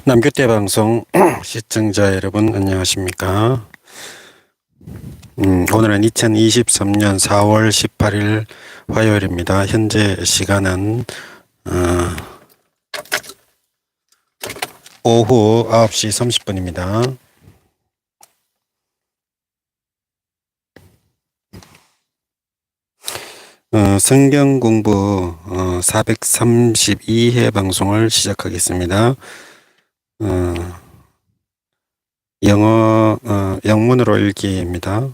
남규태방송 시청자 여러분 안녕하십니까. 오늘은 2023년 4월 18일 화요일입니다. 현재 시간은 오후 9시 30분입니다. 성경공부 432회 방송을 시작하겠습니다. 영문으로 읽기입니다.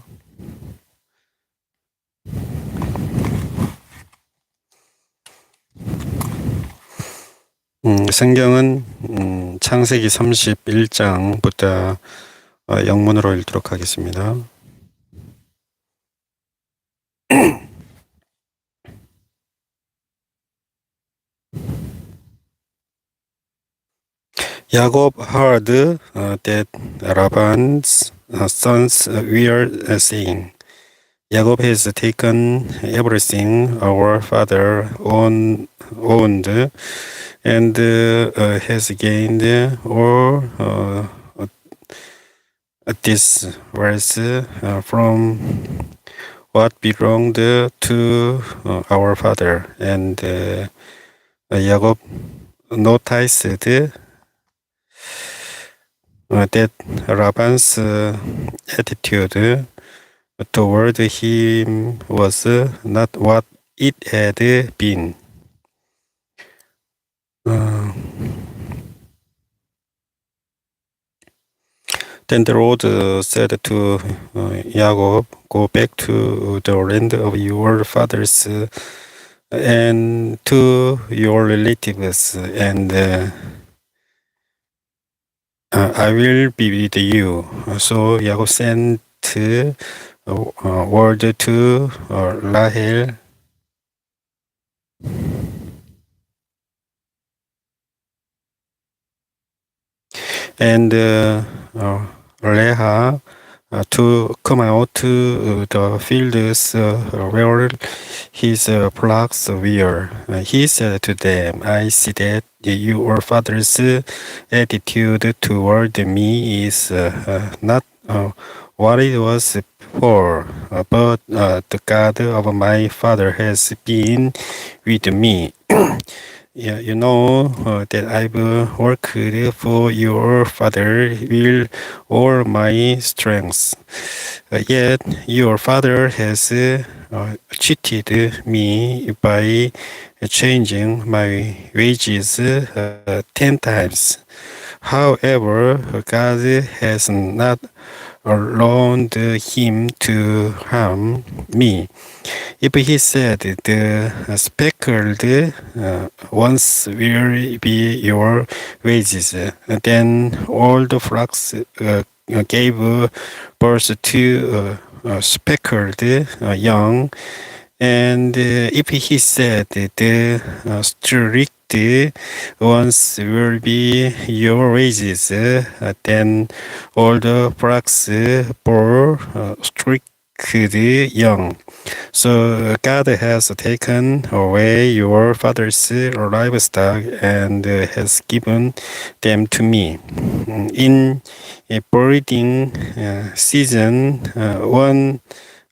성경은 창세기 31장부터 영문으로 읽도록 하겠습니다. Jacob heard that Laban's sons were saying, Jacob has taken everything our father owned and has gained all this wealth from what belonged to our father. And Jacob noticed that Laban's attitude toward him was not what it had been. Then the Lord said to Jacob, go back to the land of your fathers and to your relatives, and I will be with you. So Jacob sent word to Rahel, and Leah to come out to the fields where his flocks were. He said to them, I see that your father's attitude toward me is not what it was before, but the God of my father has been with me. Yeah, you know that I've worked for your father with all my strength. Yet your father has cheated me by changing my wages 10 times. However, God has not allowed him to harm me. If he said the speckled ones will be your wages, then all the flocks gave birth to speckled young. And if he said the strict ones will be your wages, then all the flocks bore strict young. So God has taken away your father's livestock and has given them to me. In a breeding season,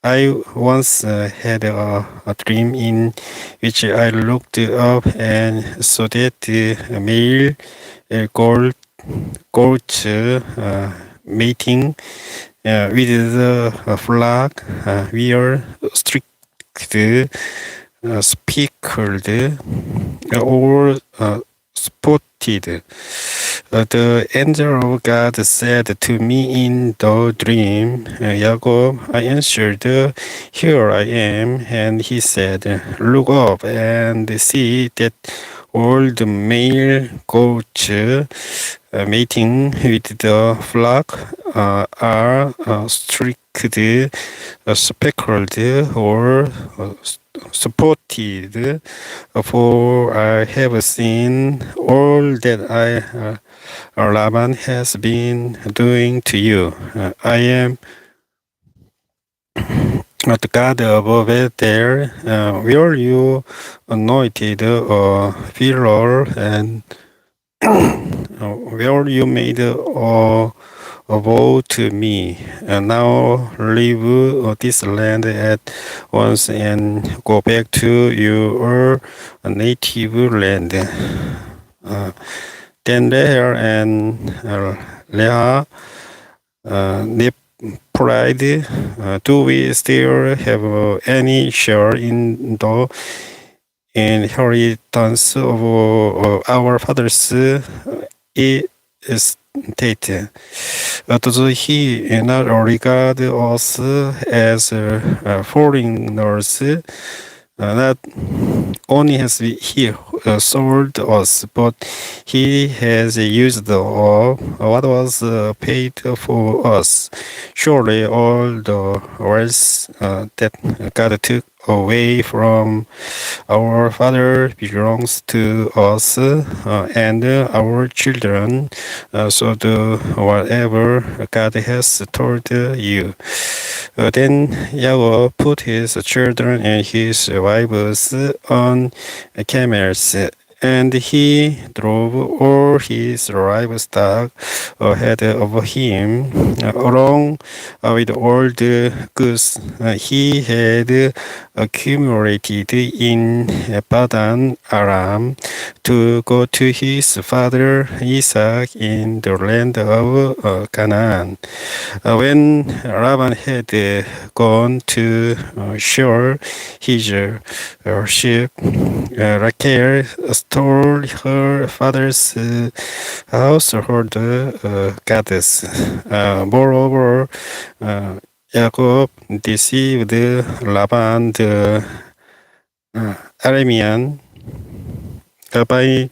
I once had a dream in which I looked up and saw that the male goats mating with the flock were strict, speckled, or spotted. The angel of God said to me in the dream, Jacob, I answered, here I am. And he said, look up and see that all the male goats mating with the flock are strict, speckled, or spotted, for I have seen all that Laban has been doing to you. I am the God of Bethel, where you anointed a pillar and where you made a vow to me. Now leave this land at once and go back to your native land. Then Leah and Leah replied, do we still have any share in the inheritance of our father's estate? Does he not regard us as foreigners? Not only has he sold us, but he has used all what was paid for us. Surely all the wealth that God took away from our father belongs to us and our children. So do whatever God has told you. Then Jacob put his children and his wives on camels, and he drove all his livestock ahead of him, along with all the goods he had accumulated in Padan Aram, to go to his father Isaac in the land of Canaan. When Laban had gone to shore his sheep, Rachel stole her father's household goddess. Moreover, Jacob deceived Laban the Aramean by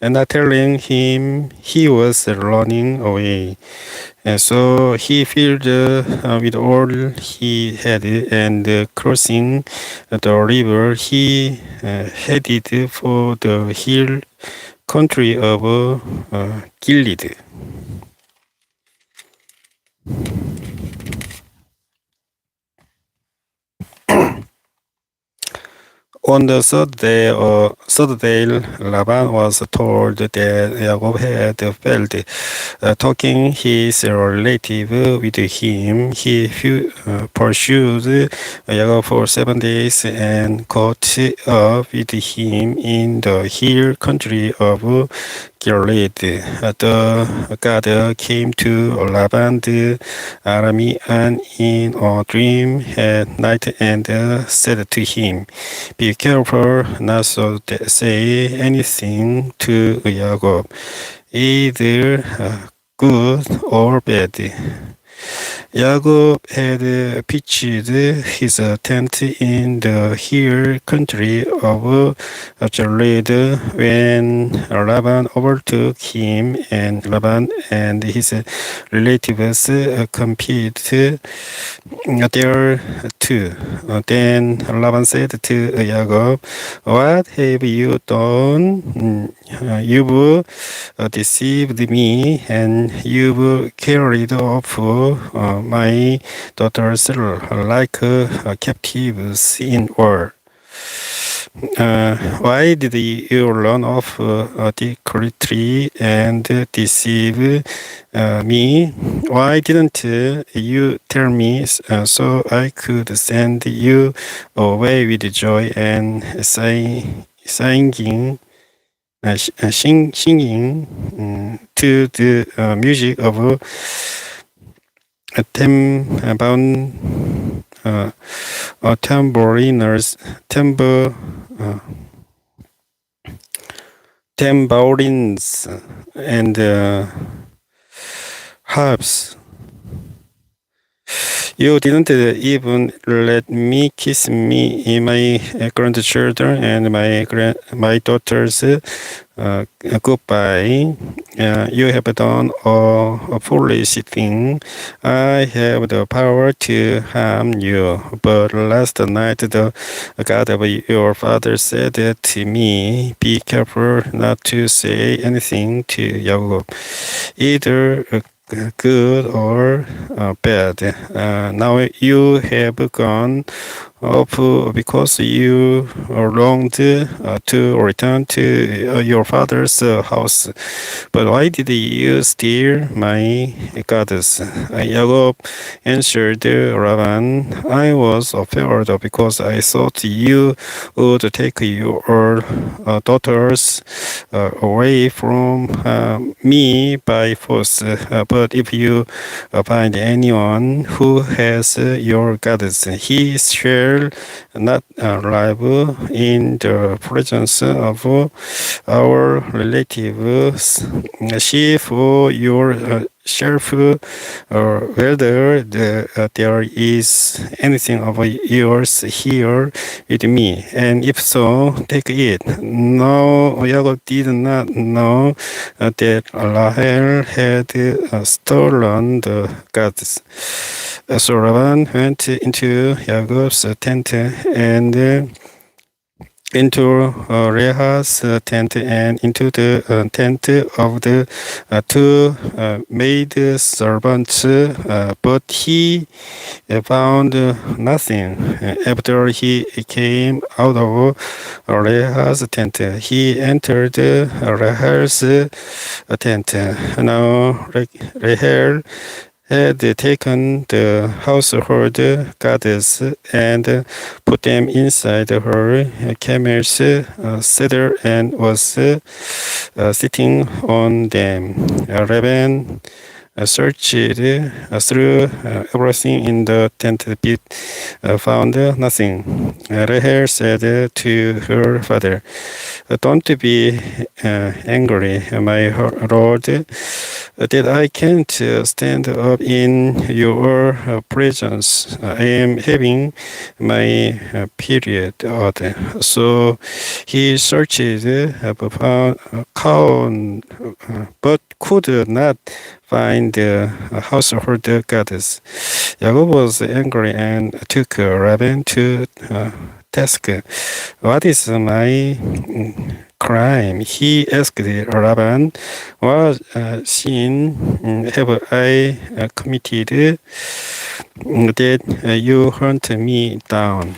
not telling him he was running away. So he filled with all he had, and crossing the river, he headed for the hill country of Gilead. On the third day, Laban was told that Jacob had failed. Talking his relative with him, he pursued Jacob for 7 days and caught up with him in the hill country of Gilead. The God came to Laban the Aramean in a dream at night and said to him, be careful not to say anything to Jacob, either good or bad. Jacob had pitched his tent in the hill country of Gilead when Laban overtook him, and Laban and his relatives camped there too. Then Laban said to Jacob, what have you done? You've deceived me, and you've carried off my daughters like captives in war. Why did you run off secretly and deceive me? Why didn't you tell me so I could send you away with joy and singing to the music of tambourines and harps. You didn't even let me kiss my grandchildren and my daughters goodbye. You have done a foolish thing. I have the power to harm you. But last night the God of your father said to me, be careful not to say anything to Jacob, either good or bad. Now you have gone because you longed to return to your father's house. But why did you steal my goddess? Jacob answered Laban, I was afraid because I thought you would take your daughters away from me by force. But if you find anyone who has your goddess, he shall not live in the presence of our relatives. See for yourself whether there is anything of yours here with me, and if so, take it. Now Jacob did not know that Rahel had stolen the gods. So Laban went into Jacob's tent and into Leah's tent and into the tent of the two maid servants, but he found nothing. After he came out of Leah's tent, he entered Rahel's tent. Now Rahel had taken the household gods and put them inside her camel's saddle and was sitting on them. Laban searched through everything in the tent but found nothing. Rahel said to her father, Don't be angry, my lord, that I can't stand up in your presence. I am having my period. So he searched, but could not find the household goddess. Jacob was angry and took Laban to task. What is my crime? He asked Laban. What sin have I committed that you hunt me down?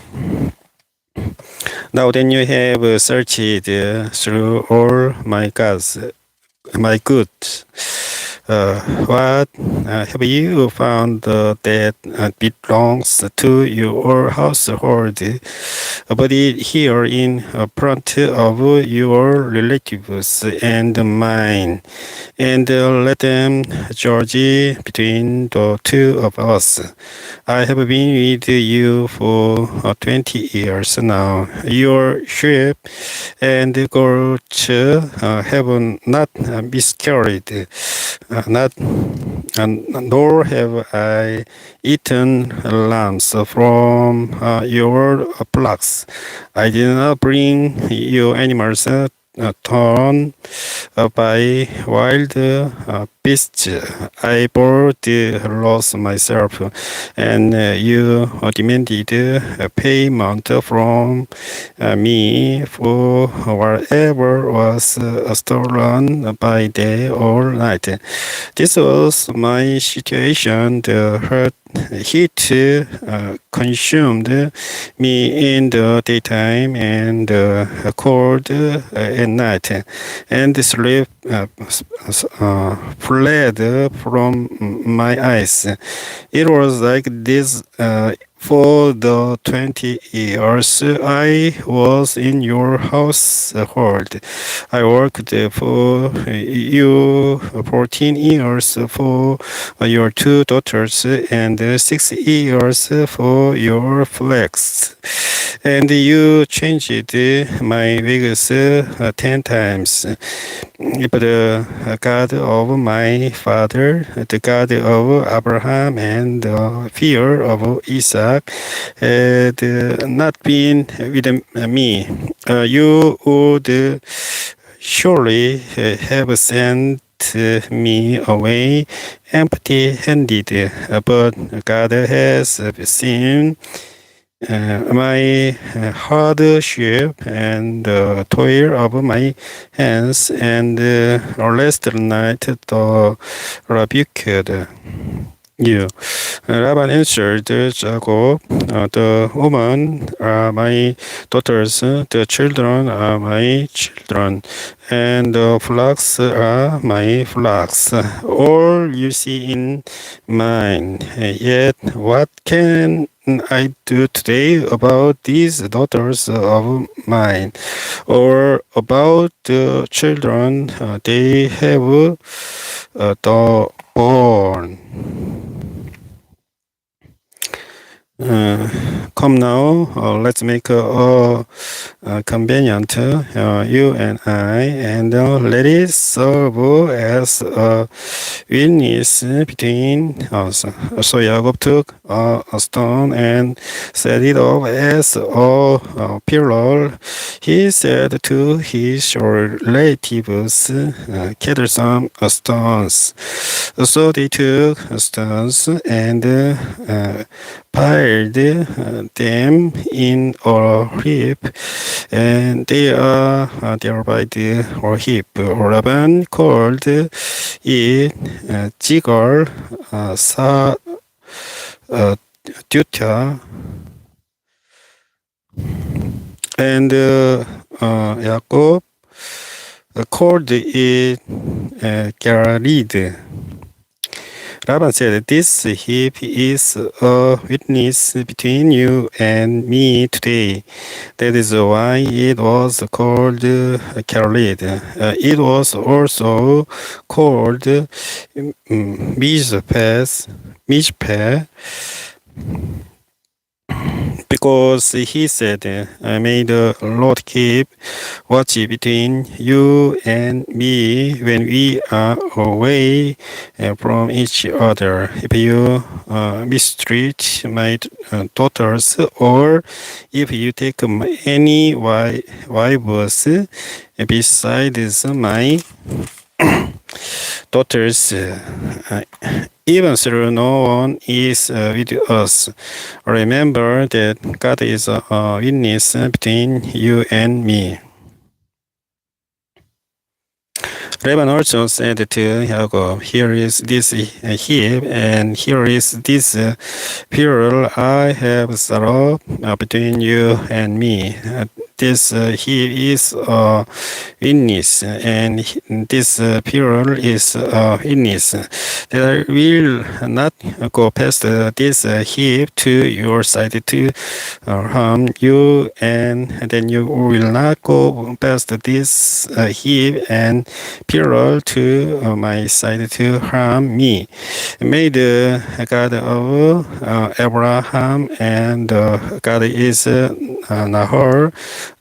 Now then you have searched through all my gods, my goods. What have you found that belongs to your household? Put it here in front of your relatives and mine, and let them judge between the two of us. I have been with you for 20 years now. Your sheep and goats have not miscarried, nor have I eaten lambs from your flocks. I did not bring you animals torn by wild beasts. I bore the loss myself, and you demanded payment from me for whatever was stolen by day or night. This was my situation. The heat consumed me in the daytime and cold at night, and the sleep fled from my eyes. It was like this for the 20 years I was in your household. I worked for you 14 years for your two daughters and 6 years for your flax. And you changed my wigs 10 times. But the God of my father, the God of Abraham, and the fear of Isaac had not been with me, you would surely have sent me away empty-handed. But God has seen my hardship and the toil of my hands, and last night the rebuked you. Laban answered Jacob, the women are my daughters, the children are my children, and the flocks are my flocks. All you see in mine. Yet what can I do today about these daughters of mine, or about the children they have born? Come now, let's make convenient, you and I, and let it serve as a witness between us. So Jacob took a stone and set it up as a pillar. He said to his relatives, gather some stones. So they took stones and piled them in a heap, and they are there by the heap. Laban called it Jigal Sa Duta, and Jacob called it Galeed. Laban said, "This heap is a witness between you and me today." That is why it was called Galeed. It was also called Mizpeh, because he said, "May the Lord keep watch between you and me when we are away from each other. If you mistreat my daughters, or if you take any wives besides my daughters, even though no one is with us, remember that God is a witness between you and me." Laban also said to Jacob, "Here is this heap, and here is this pillar I have set up between you and me. This heap is a witness, and this pillar is a witness, that I will not go past this heap to your side to harm you, and then you will not go past this heap and pillar to my side to harm me. May the God of Abraham and the God is Nahor,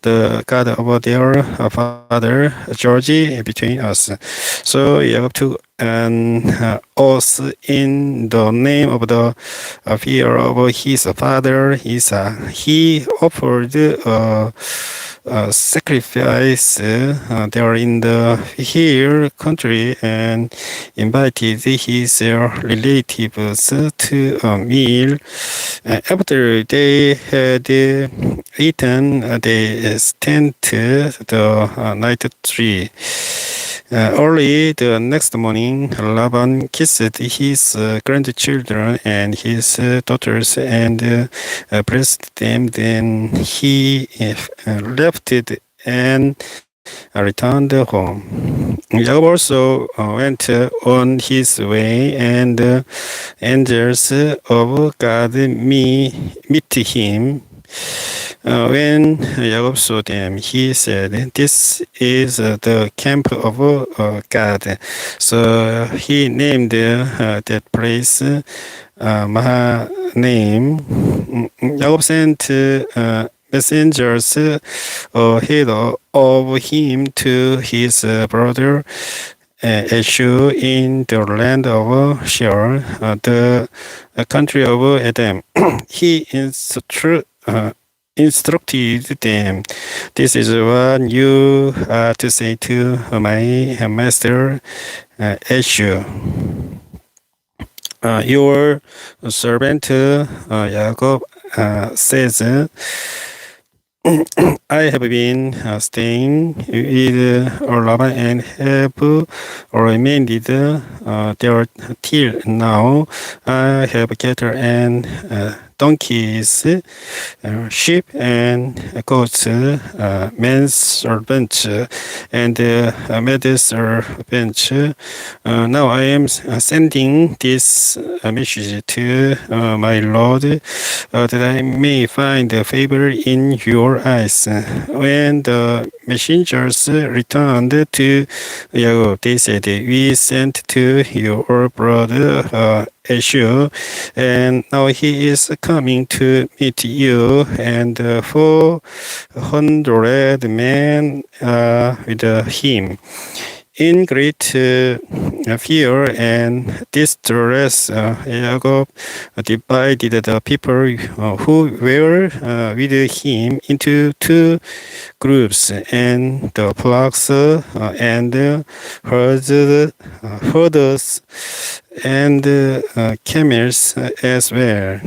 the God of their father George, between us." So Jacob took an oath in the name of the fear of his father Isaac. He offered sacrifice there in the hill country and invited his relatives to a meal. After they had eaten, they spent the night tree. Early the next morning, Laban kissed his grandchildren and his daughters and blessed them. Then he left it and returned home. Jacob also went on his way, and angels of God meet him. When Jacob saw them, he said, "This is the camp of God." So he named that place Mahanaim. Jacob sent messengers ahead of him to his brother Esau in the land of Sheol, the country of Edom. He instructed them, "This is what you are to say to my master Esau. Your servant Jacob says, I have been staying with Laban and have remained there till now. I have cattle and donkeys, sheep and goats, men's servants, and maid servants. Now I am sending this message to my Lord, that I may find favor in your eyes. When the messengers returned to Yago, they said, we sent to your brother Esau, and now he is coming to meet you, and 400 men with him. In great fear and distress, Jacob divided the people who were with him into two groups, and the flocks and herders and camels as well.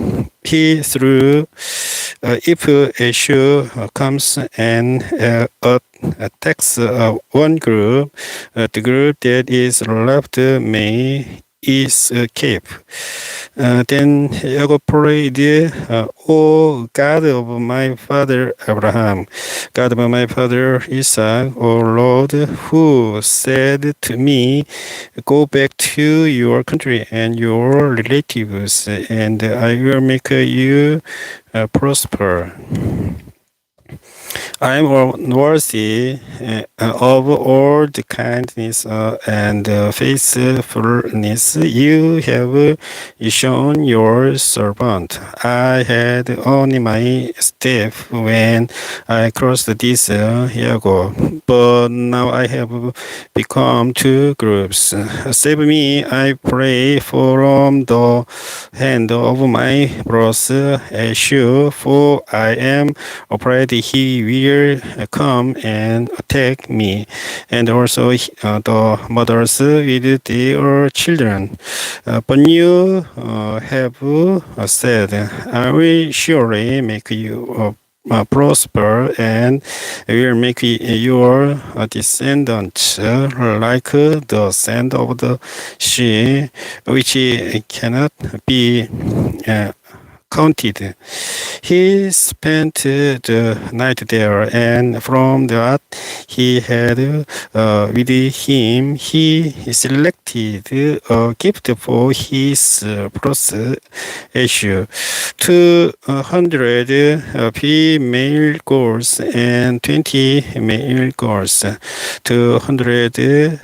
He threw, if Esau comes and attacks one group, the group that is left may escape. Then Jacob prayed, O God of my father Abraham, God of my father Isaac, O Lord, who said to me, go back to your country and your relatives, and I will make you prosper. I am worthy of all the kindness and faithfulness you have shown your servant. I had only my staff when I crossed this Yago, but now I have become two groups. Save me, I pray, from the hand of my brother Esau, for I am afraid he will come and attack me, and also the mothers with their children. But you have said, I will surely make you prosper, and will make your descendants like the sand of the sea, which cannot be counted. He spent the night there, and from that he had with him, he selected a gift for his brother Esau, 200 female goats and 20 male goats, 200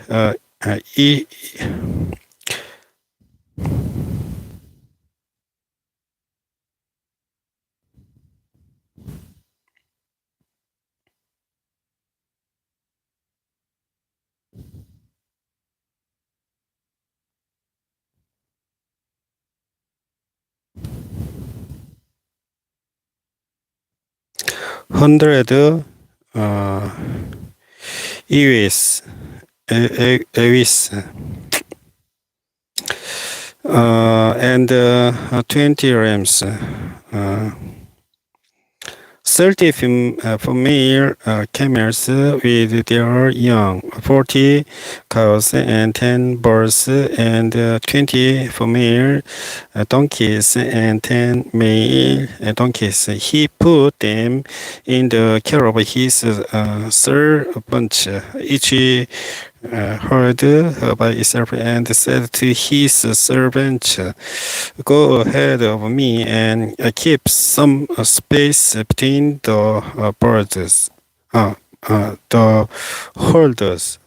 hundred EWS, EWS, and 20 rams, 30 female camels with their young, 40 cows and 10 bulls, and 20 female donkeys and 10 male donkeys. He put them in the care of his servant, each heard by itself, and said to his servant, go ahead of me and keep some space between the birds, the holders.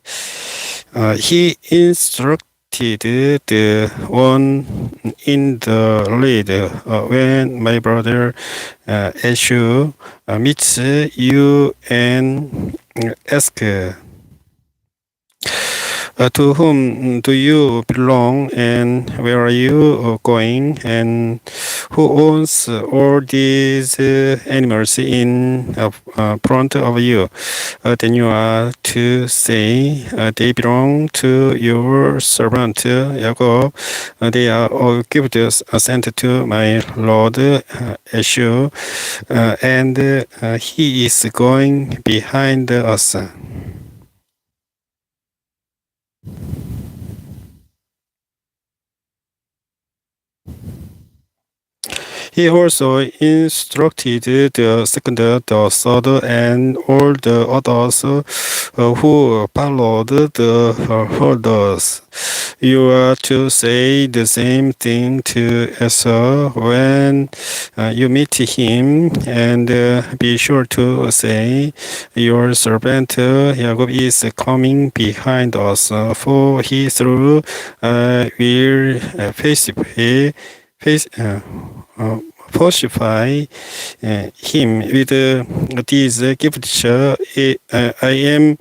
He instructed the one in the lead, when my brother Esau meets you and ask, To whom do you belong, and where are you going, and who owns all these animals in front of you? Then you are to say, they belong to your servant Jacob. They are all gifts sent to my Lord Esau, and he is going behind us. He also instructed the second, the third, and all the others who followed the herders. You are to say the same thing to Esau when you meet him, and be sure to say, your servant Jacob is coming behind us, for he through will face, falsify him with these gifts I am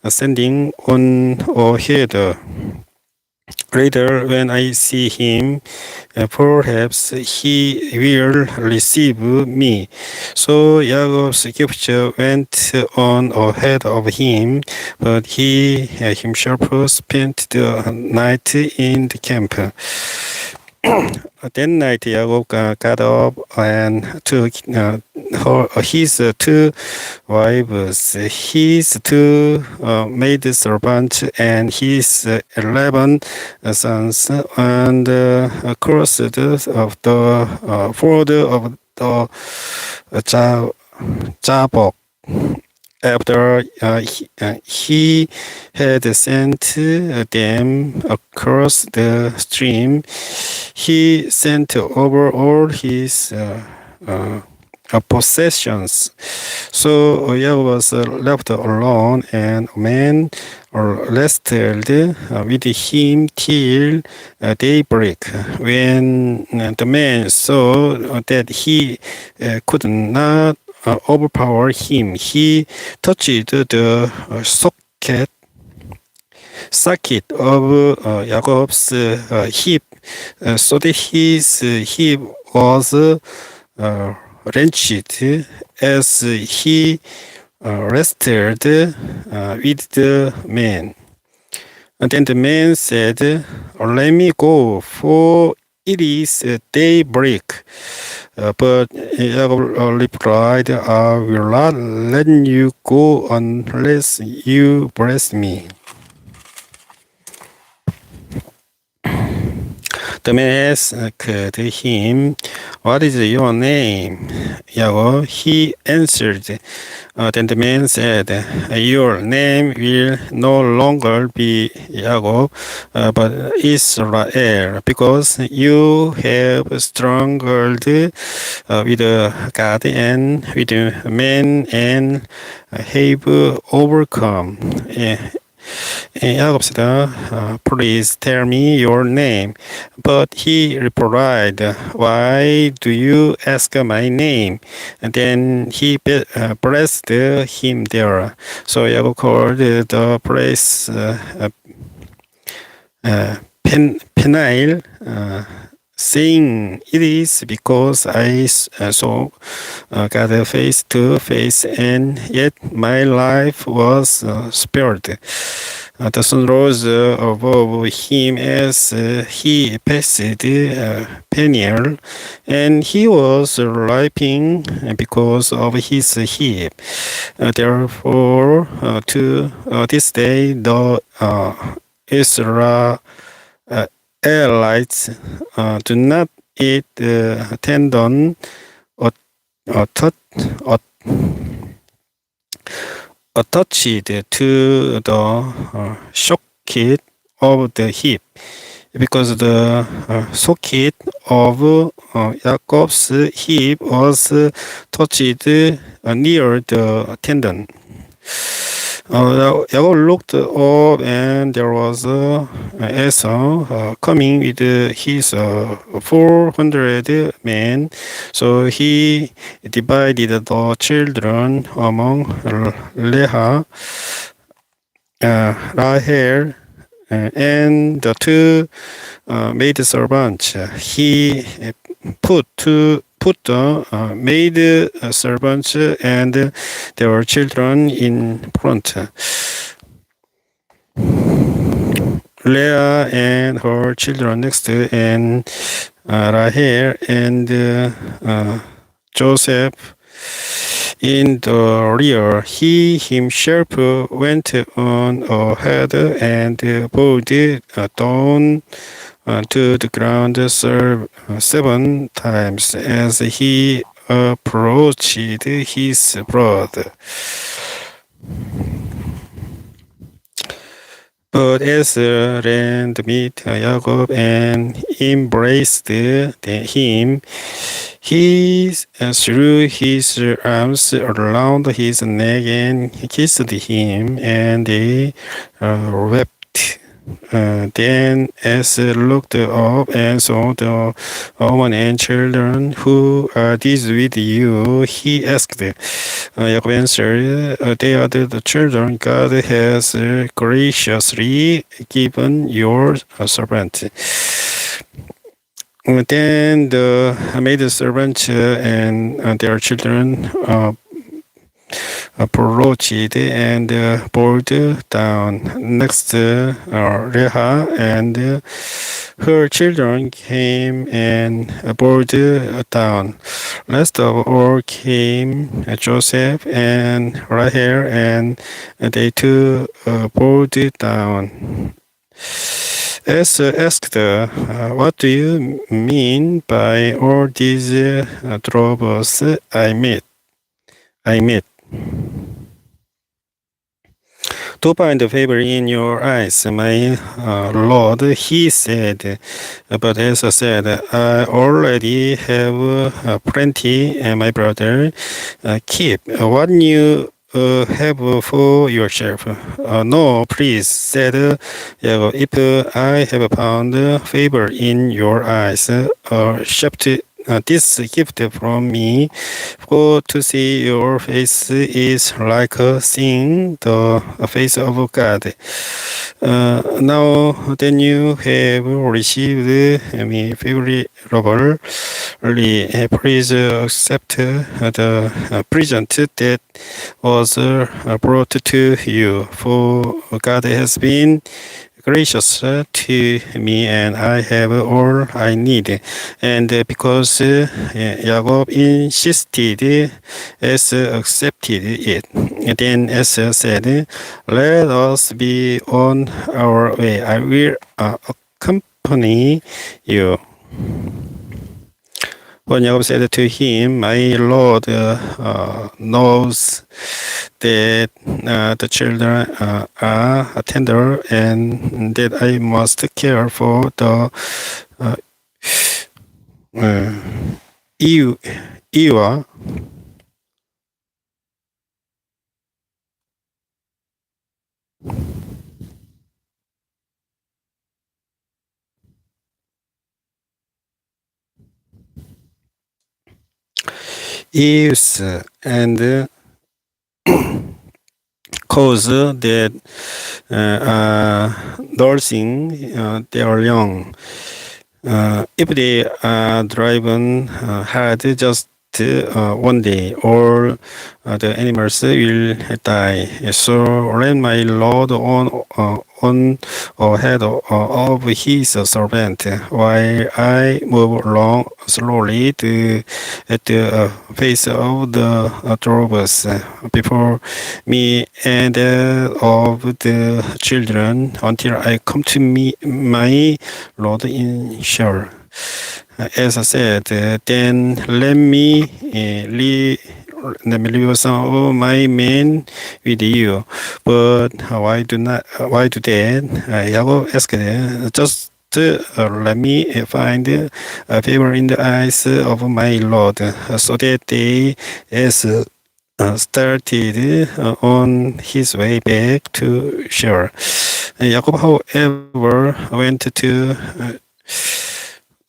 sending on ahead. Later, when I see him, perhaps he will receive me. So Jacob's gift went on ahead of him, but he himself spent the night in the camp. That night, Jacob got up and took his two wives, his two maid servants, and his 11 sons, and crossed of the border of the Jabbok. After he had sent them across the stream, he sent over all his possessions. So Jacob was left alone, and men rested with him till daybreak. When the man saw that he could not overpower him, he touched the socket of Jacob's hip, so that his hip was wrenched as he rested with the man. And then the man said, let me go, for it is daybreak. But Jacob replied, I will not let you go unless you bless me. The man asked him, what is your name? Jacob, he answered. Then the man said, your name will no longer be Jacob, but Israel, because you have struggled with God and with men and have overcome. Jacob said, please tell me your name. But he replied, why do you ask my name? And then he blessed him there. So Jacob called the place Peniel, saying, it is because I saw God face to face, and yet my life was spared. The sun rose above him as he passed Peniel, and he was laughing because of his hip. Therefore, to this day, the Israelites do not eat tendon attached to the socket of the hip, because the socket of Jacob's hip was touched near the tendon. Jacob looked up, and there was Esau coming with his 400 men. So he divided the children among Leah, Rahel, and the two maid servants. He put the maid servants and their children in front. Leah and her children next, and Rahel and Joseph in the rear. He himself went on ahead and bowed down to the ground 7 times as he approached his brother. But Esau ran to meet Jacob and embraced him. He threw his arms around his neck and kissed him, and they wept. Then Esau looked up and saw the woman and children. Who are these with you? He asked. Jacob answered, they are the children God has graciously given your servant. Then the maidservants and their children approached and bowed down. Next, Leah and her children came and bowed down. Last of all came Joseph and Rahel, and they too bowed down. Esther asked, what do you mean by all these troubles I met? To find favor in your eyes, my Lord, he said. But Esther said, I already have plenty, my brother. Keep what you have for yourself. No, please, said Jacob, if I have found favor in your eyes, accept this gift from me, for to see your face is like seeing the face of God. Now then you have received me favorably, please accept the present that was brought to you, for God has been gracious to me, and I have all I need. And because Jacob insisted, Esau accepted it. Then Esau said, let us be on our way. I will accompany you. But Jacob said to him, my Lord knows that the children are tender, and that I must care for the Ewa. Ewes and cause that nursing their young. If they are driven hard just one day, all the animals will die. So let my Lord on ahead of his servant, while I move along slowly at the face of the troubles before me and of the children, until I come to my Lord in shore. As I said, then let me leave some of my men with you. But why do that? Jacob asked, just let me find favor in the eyes of my Lord, so that they started on his way back to shore. Jacob, however, went to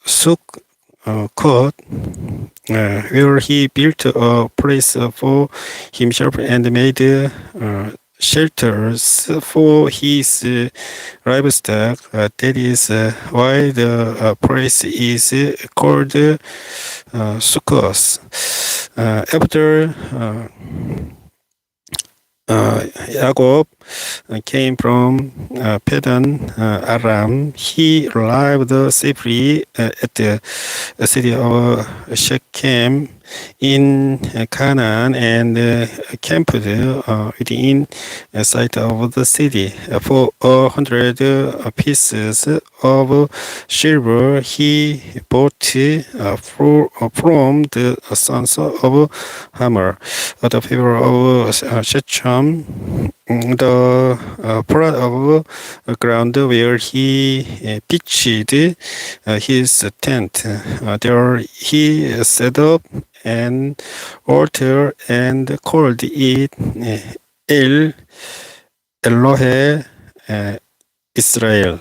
Sukkot, where he built a place for himself and made shelters for his livestock. That is why the place is called Sukkos. After Jacob came from Padan Aram. He arrived safely at the city of Shechem in Canaan and camped within sight of the city. For 100 pieces of silver he bought from the sons of Hamor, the people of Shechem, the part of ground where he pitched his tent. There he set up an altar and called it El Elohe Israel.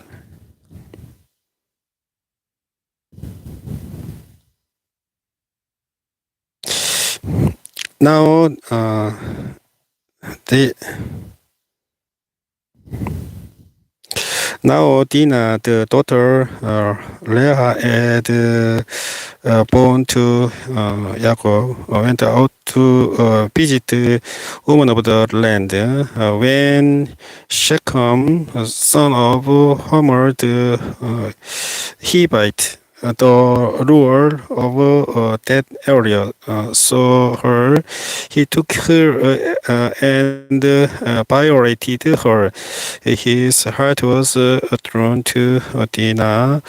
Now, Dinah, the daughter Leah, had born to Jacob, went out to visit the woman of the land. When Shechem, son of Hamor the Hivite, the ruler of that area, saw her, he took her and violated her. His heart was drawn to Dinah,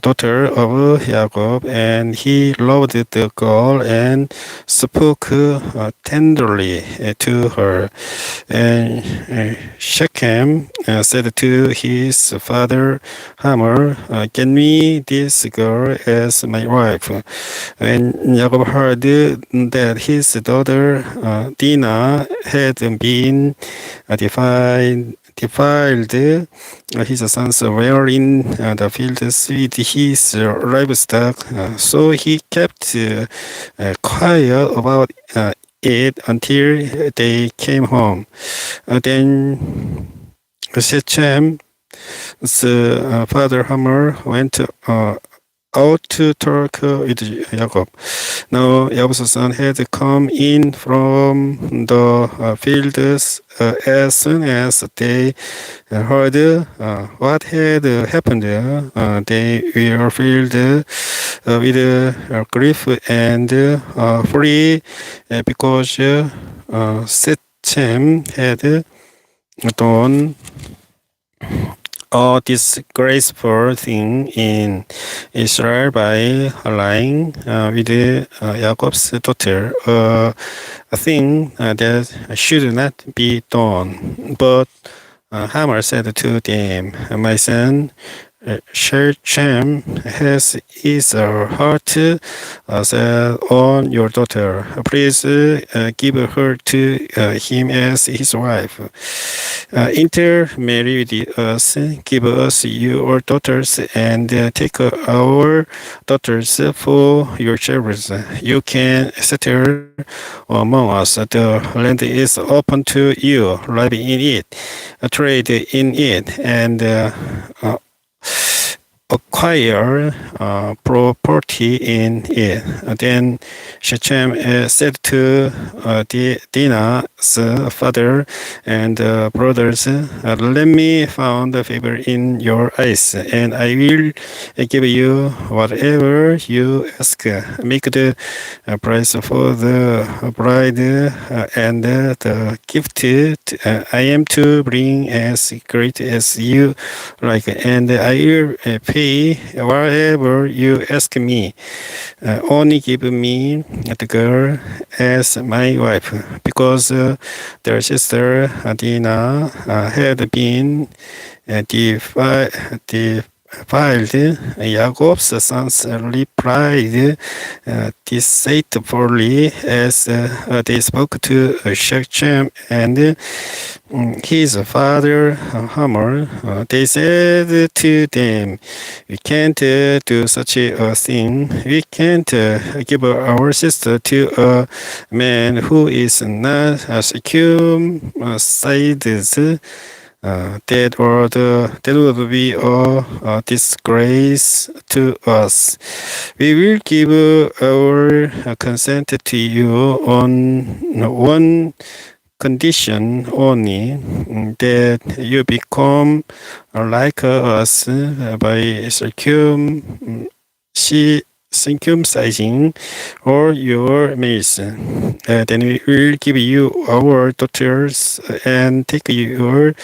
daughter of Jacob, and he loved the girl and spoke tenderly to her. And Shechem said to his father Hamor, "Get me this girl as my wife." When Jacob heard that his daughter Dinah had been defiled, his sons were in the fields with his livestock, so he kept quiet about it until they came home. Then Shechem's father Hamor went out to talk with Jacob. Now Jacob's son had come in from the fields as soon as they heard what had happened. They were filled with grief and fury because Shechem had done a disgraceful thing in Israel by lying with Jacob's daughter, a thing that should not be done. But Hamor said to them, "My son, Shechem has his heart set on your daughter. Please give her to him as his wife. Intermarry with us, give us your daughters, and take our daughters for your children. You can settle among us. The land is open to you. Live in it, trade in it, and acquire property in it." Then Shechem said to Dinah's father and brothers, "Let me find favor in your eyes, and I will give you whatever you ask. Make the price for the bride and the gift I am to bring as great as you like, and I will pay whatever you ask me. Only give me the girl as my wife," because their sister Dinah had been filed. Jacob's sons replied deceitfully as they spoke to Shechem and his father Hamor. They said to them, "We can't do such a thing. We can't give our sister to a man who is not circumcised. That would be a disgrace to us. We will give our consent to you on one condition only, that you become like us by circumcising all your males. Then we will give you our daughters and take your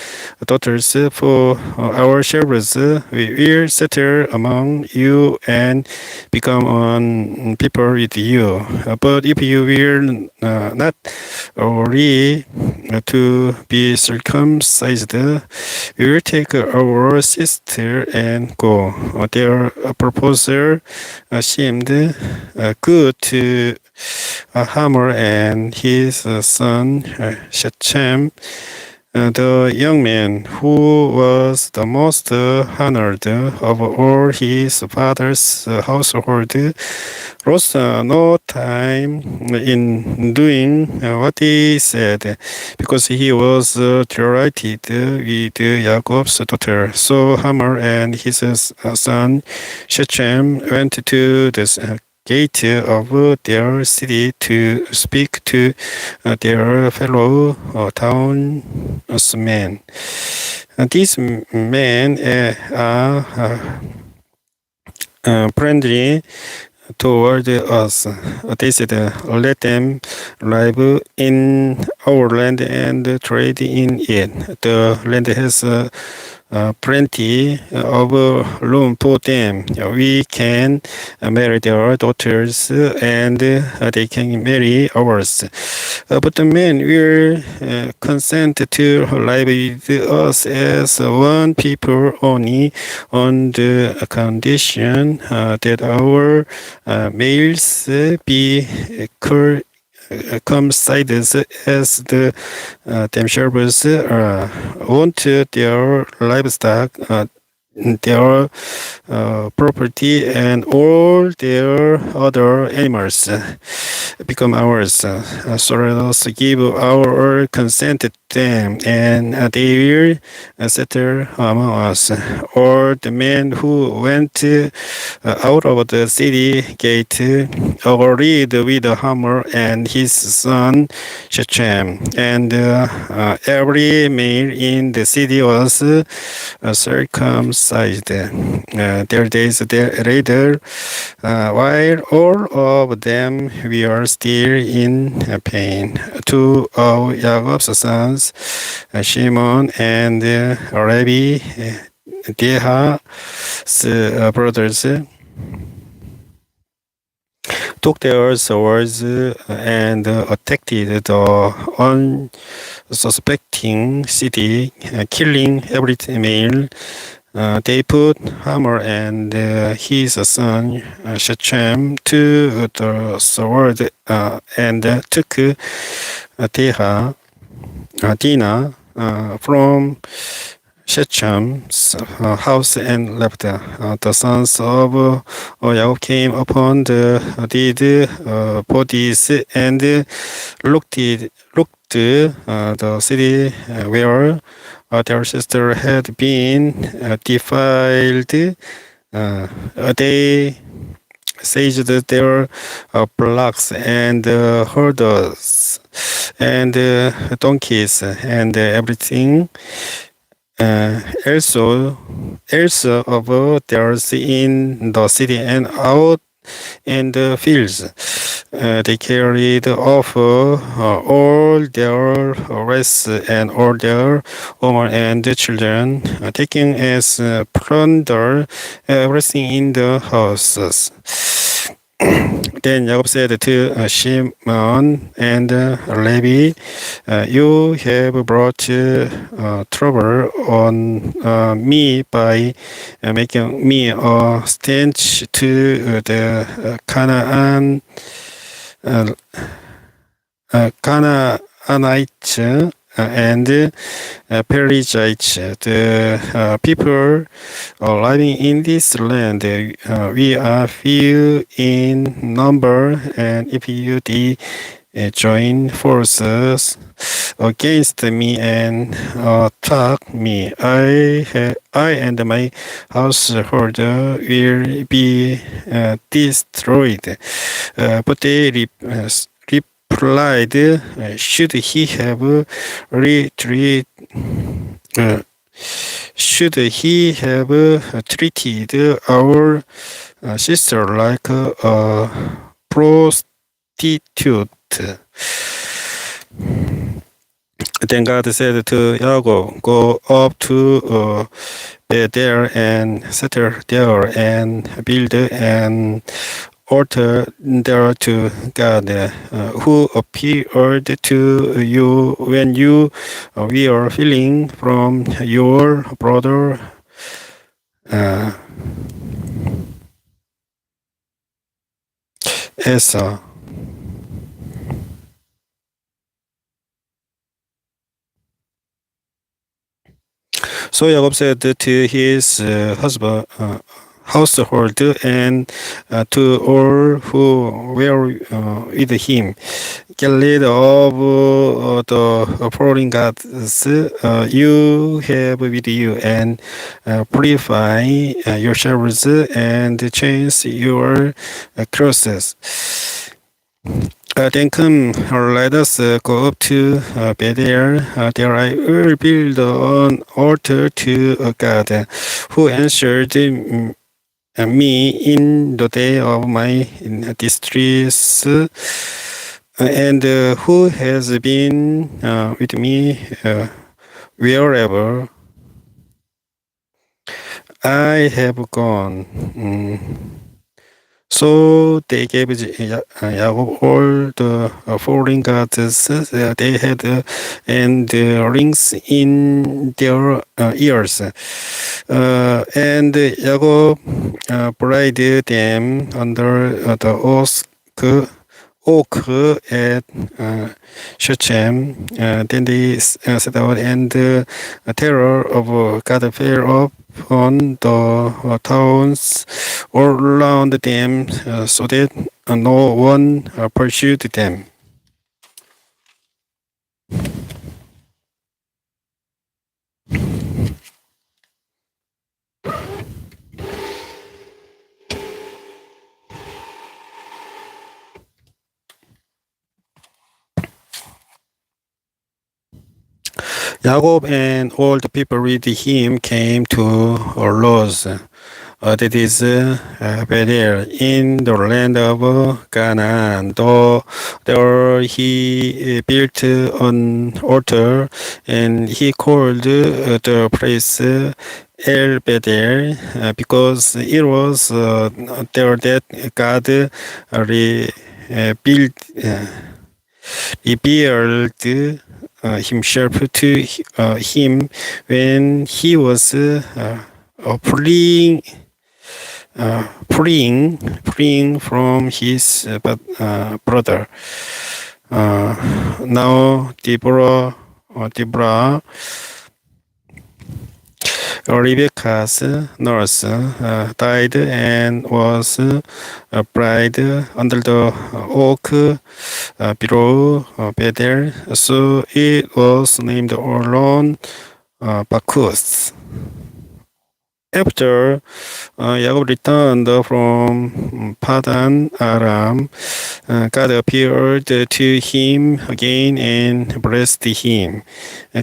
daughters for our servants. We will settle among you and become one people with you. But if you will not agree to be circumcised, we will take our sister and go. Their proposal seemed good to Hamor and his son Shechem. The young man, who was the most honored of all his father's household, lost no time in doing what he said, because he was delighted with Jacob's daughter. So Hamor and his son Shechem went to the gate of their city to speak to their fellow townsmen. These men are friendly toward us. They said, "Let them live in our land and trade in it. The land has plenty of room for them. We can marry their daughters and they can marry ours. But the men will consent to live with us as one people only, on the condition that our males be circumcised as the themselves want their livestock, their property, and all their other animals become ours. So let us give our consent to them, and they will settle among us. Or the man who went out of the city gate agreed with Hamor and his son Shechem, and every male in the city was circumcised. Their days later, while all of them were still in pain, two of Jacob's sons, Shimon and Levi, Deha's brothers, took their swords and attacked the unsuspecting city, killing every male. They put Hamor and his son Shechem to the sword and took Dinah from Shechem's house and left. The sons of Jacob came upon the dead bodies and looked the city where their sister had been defiled. They seized their flocks and herders and donkeys and everything else of theirs in the city and out in the fields. They carried off all their rest and all their women and children, taking as plunder everything in the houses. Then Jacob said to Shimon and Levi, "You have brought trouble on me by making me a stench to the uh, Canaanites and Perizzites, the people living in this land. We are few in number, and if you join forces against me and attack me, I and my household will be destroyed." But they replied, "Should he have retreated? Uh, should he have treated our sister like a prostitute?" Then God said to Jacob, "Go up to Bethel and settle there and build an altar there to God, who appeared to you when you were fleeing from your brother uh, Esau." So Jacob said to his household and to all who were with him, "Get rid of the foreign gods you have with you, and purify yourselves and change your crosses. Then come, let us go up to Bethel. There I will build an altar to God, who answered me in the day of my distress, and who has been with me wherever I have gone." So they gave Jacob all the foreign gods they had and rings in their ears. And Jacob buried them under the oak at Shechem. Then they set out, and the terror of God fell upon the towns all around them, so that no one pursued them. Jacob and all the people with him came to Luz, that is Bethel, in the land of Canaan. There he built an altar, and he called the place El Bethel, because it was there that God revealed himself to him when he was fleeing from his brother. Now Deborah, Rebecca's nurse, died and was buried under the oak below Bethel, so it was named Orlon Bacchus. After Jacob returned from Padan Aram, God appeared to him again and blessed him.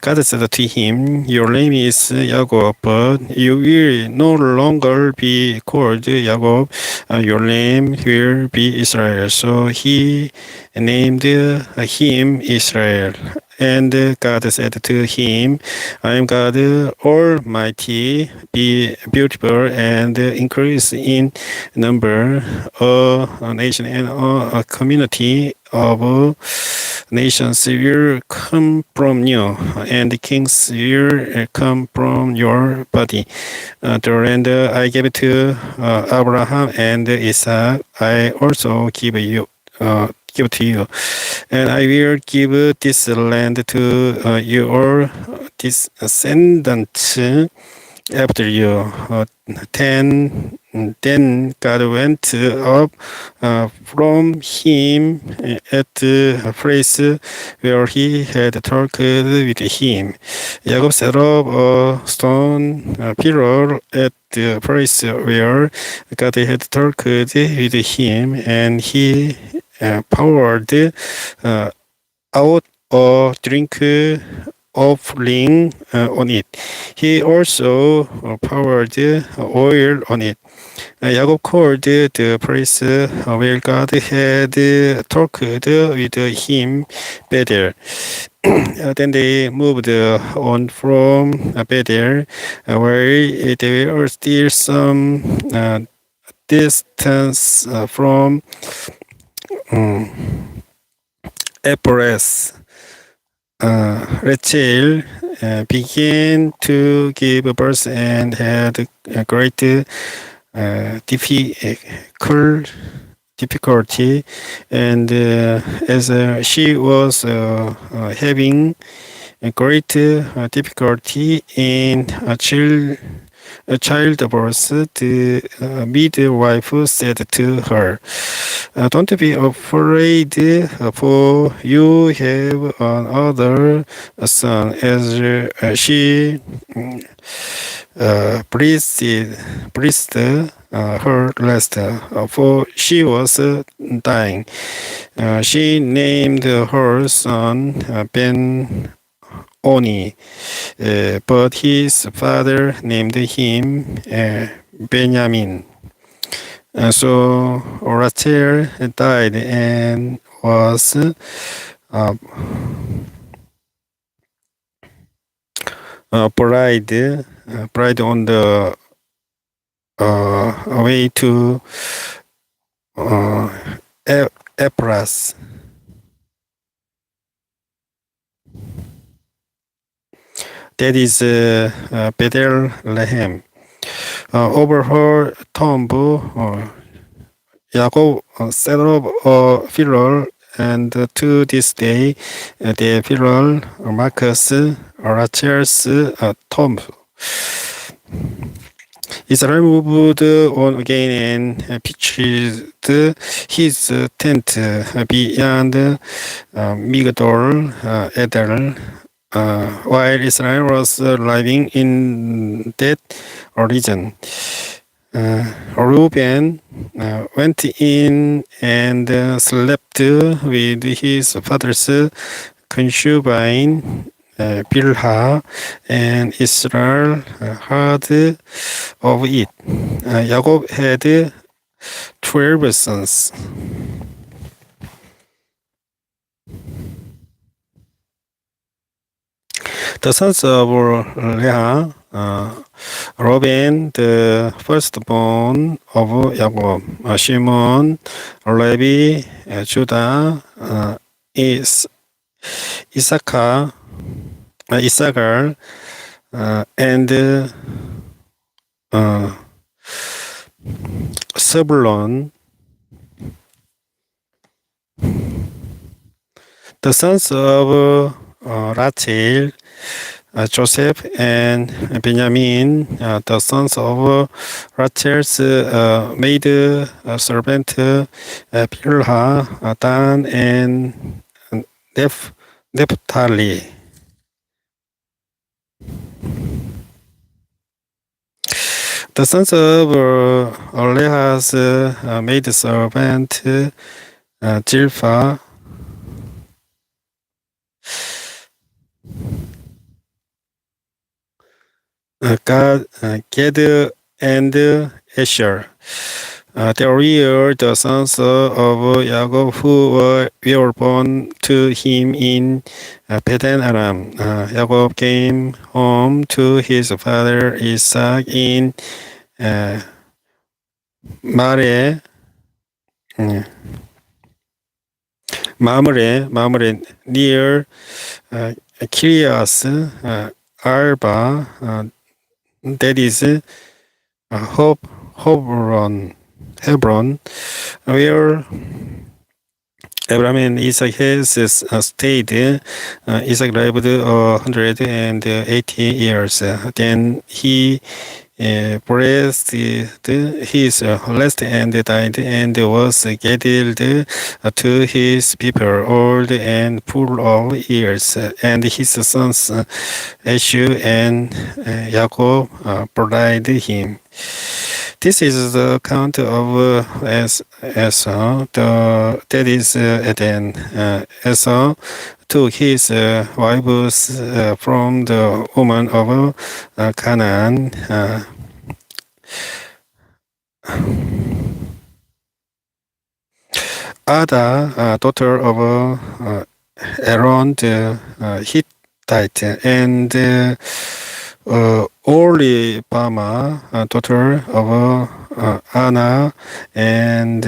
God said to him, "Your name is Jacob, but you will no longer be called Jacob. Your name will be Israel." So he named him Israel. And God said to him, I am God Almighty, be beautiful and increase in number. A nation and a community of nations will come from you, and kings will come from your body. The land I gave to Abraham and Isaac, I also give to you, and I will give this land to your descendants after you. Then God went up from him at the place where he had talked with him. Jacob set up a stone pillar at the place where God had talked with him, and he poured out a drink offering on it. He also poured oil on it. Jacob called the place where God had talked with him Bethel. Then they moved on from Bethel, where they were still some distance from Epres. Rachel began to give birth and had a great difficulty, and as she was having a great difficulty in childbirth, the midwife said to her, don't be afraid, for you have another son. As she breathed her last, for she was dying. She named her son Ben Oni, but his father named him Benjamin. So Rachel died and was bride on the way to Epras. That is Bethlehem. Over her tomb, Jacob set up a pillar, and to this day, the pillar marks Rachel's tomb. Israel moved on again and pitched his tent beyond Migdol Eder, while Israel was living in that region. Reuben went in and slept with his father's concubine Bilhah, and Israel heard of it. Jacob had 12 sons. The sons of Leah, Reuben, the firstborn of Jacob, Shimon, Levi, Judah, Issachar, and Zebulun. The sons of Rachel, Joseph, and Benjamin, the sons of Rachel's maid servant Bilhah, Dan, and Naphtali. The sons of Leah's maid servant Zilpah, Gad, and Asher. There were the sons of Jacob who were born to him in Padan Aram. Jacob came home to his father Isaac in Mare, Mamre near Kirias Arba, that is Hebron, where Abraham and Isaac has stayed. Isaac lived 180 years. Then he breathed his last and died, and was gathered to his people, old and full of years. And his sons Esau and Jacob buried him. This is the account of Esau, that is Eden. Esau took his wives from the woman of Canaan. Ada, daughter of Aaron the Hittite, and Olibama, daughter of Anna, and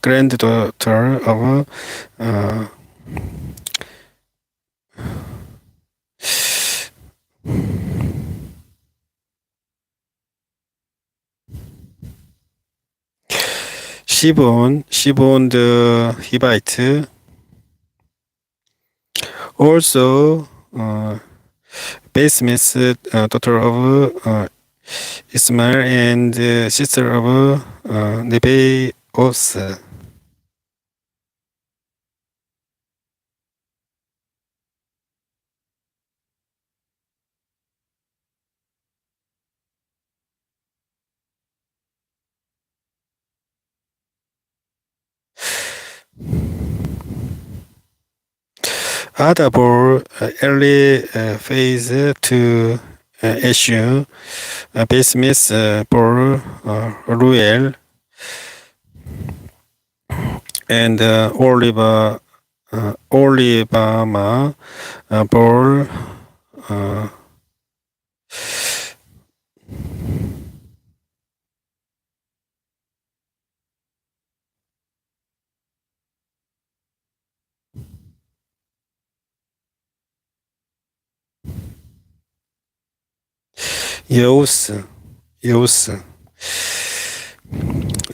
granddaughter of Shibon the Hivite, also Basemath's daughter of Ismail, and sister of Nebaioth. Ada bore early phase to Esau. Basemath bore Ruel, and Olibama bore Yos,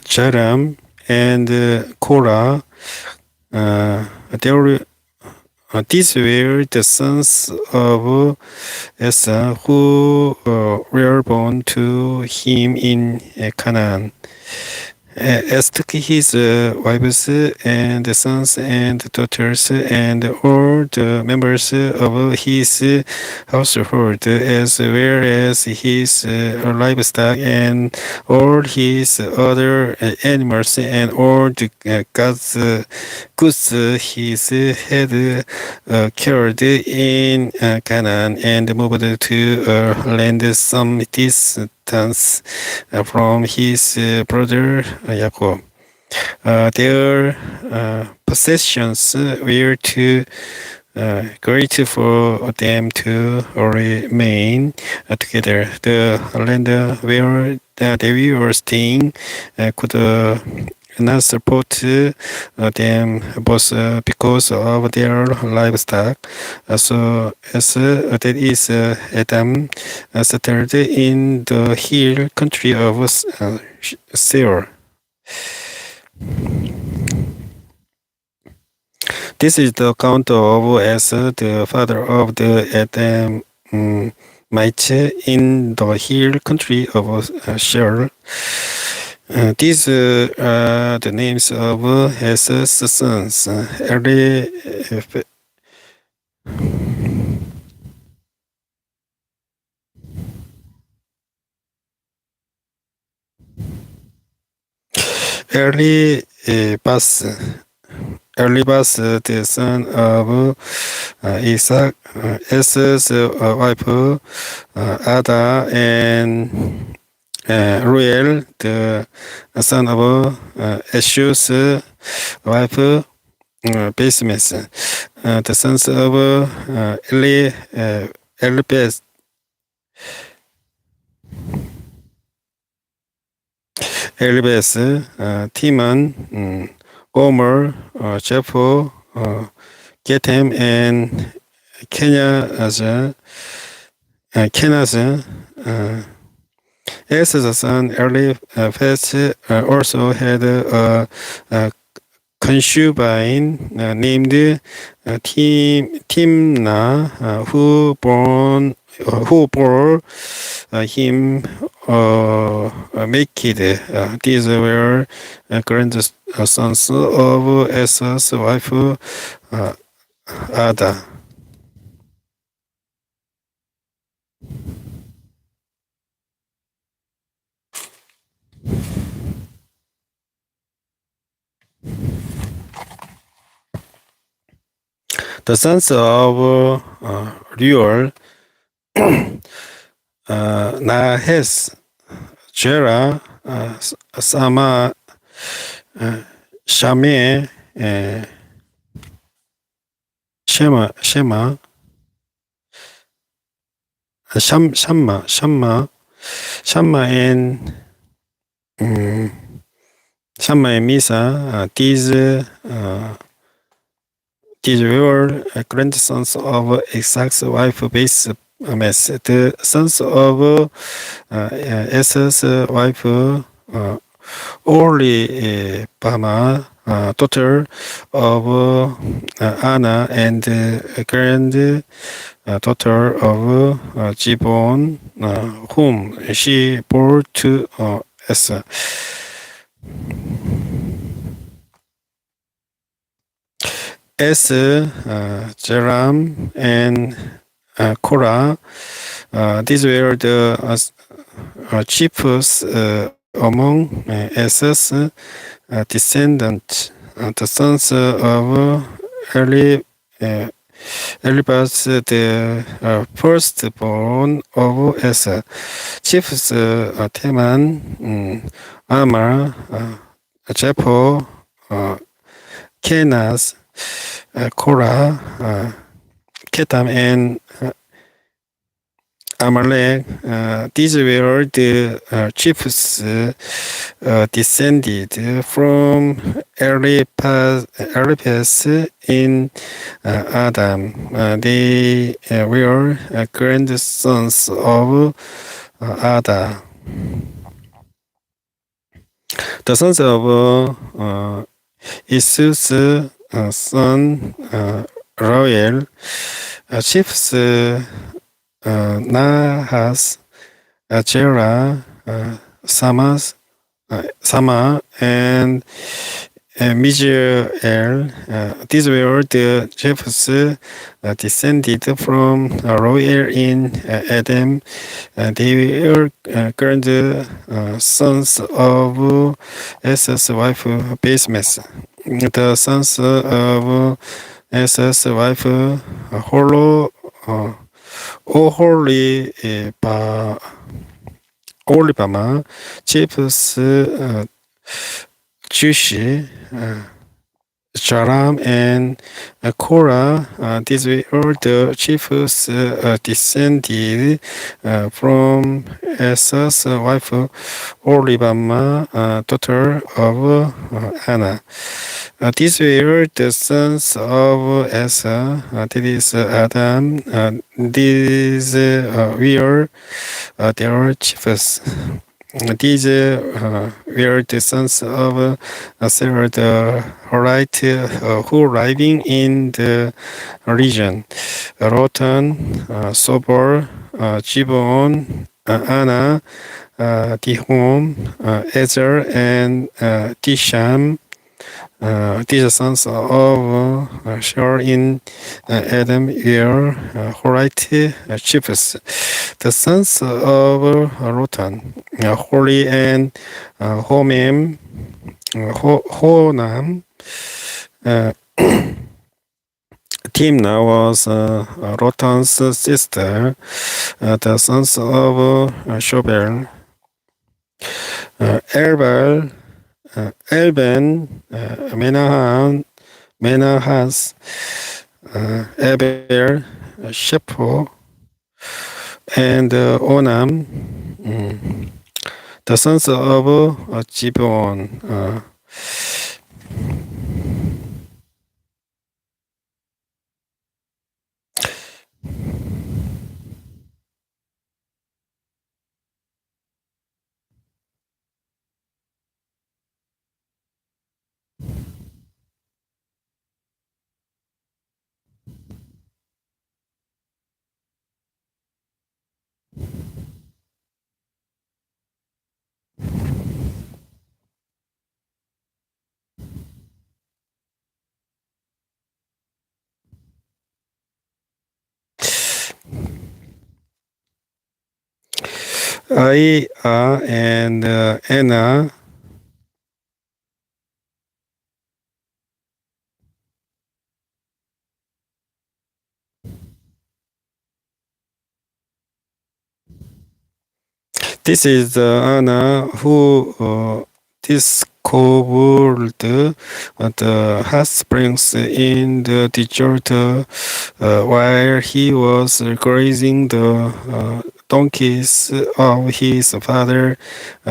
Jaram, and Korah. These were the sons of Esau who were born to him in Canaan. As took his wives and sons and daughters and all the members of his household, as well as his livestock and all his other animals and all the goods he had carried in Canaan, and moved to land some distance from his brother Jacob. Their possessions were too great for them to remain together. The land where they were staying could not support them both because of their livestock. So as that is Adam settled in the hill country of Seir. This is the account of Esau, the father of the Edomites in the hill country of Seir. These are the names of Esau's sons. Elibas, the son of Isaac, Esau's wife, Ada, and Ruel, the son of Eshu's wife, Basmus, the sons of Elipes, Timon, Gomer, Jephthah, Getem, and Kenaz, Es's son Eliphaz also had a concubine named Timnah, who bore him Maked. These were grandsons of Esau's wife Ada. The sons of Reuel, Nahes, Jerah, Sama, Shameh, Shamma, and Misa. These were grandsons of Isaac's wife Basmus. The sons of Esau's wife Oholibamah, daughter of Anna and granddaughter of Gibeon, whom she bore to Esau. Jeram, and Korah. These were the chiefs among Esau's descendants. The sons of Eliphaz, the firstborn of Esau. Chiefs Teman, Amar, Jephthah, Kenaz, Korah, Ketam, and Amalek. These were the chiefs descended from Eliphaz in Adam. They were grandsons of Ada. The sons of Esau's son Reuel, chiefs Nahas, Jerah, Sama, and Mijael. These were the chiefs descended from Reuel in Adam. They were grandsons of Esau's wife Basmus. The sons of Esau's wife Oholibamah, chiefs Jushi, Jaram, and Korah. These were the chiefs descended from Esau's wife Oholibamah, daughter of Anna. These were the sons of Esau, that is Adam. These were their chiefs. These were the sons of Sarah the Horite, who living in the region: Lotan, Sobor, Gibeon, Anna, Dihom, Ezer, and Disham. These sons of Shor in Adam were Horite chiefs. The sons of Lotan, Hori, and Honam. Timnah was Lotan's sister. The sons of Shobel, Elbal, Elben, Menahas, Eber, Shepo, and Onam, the sons of Gibeon. Ai, and Anna. This is Anna who discovered the hot springs in the desert while he was grazing the donkeys of his father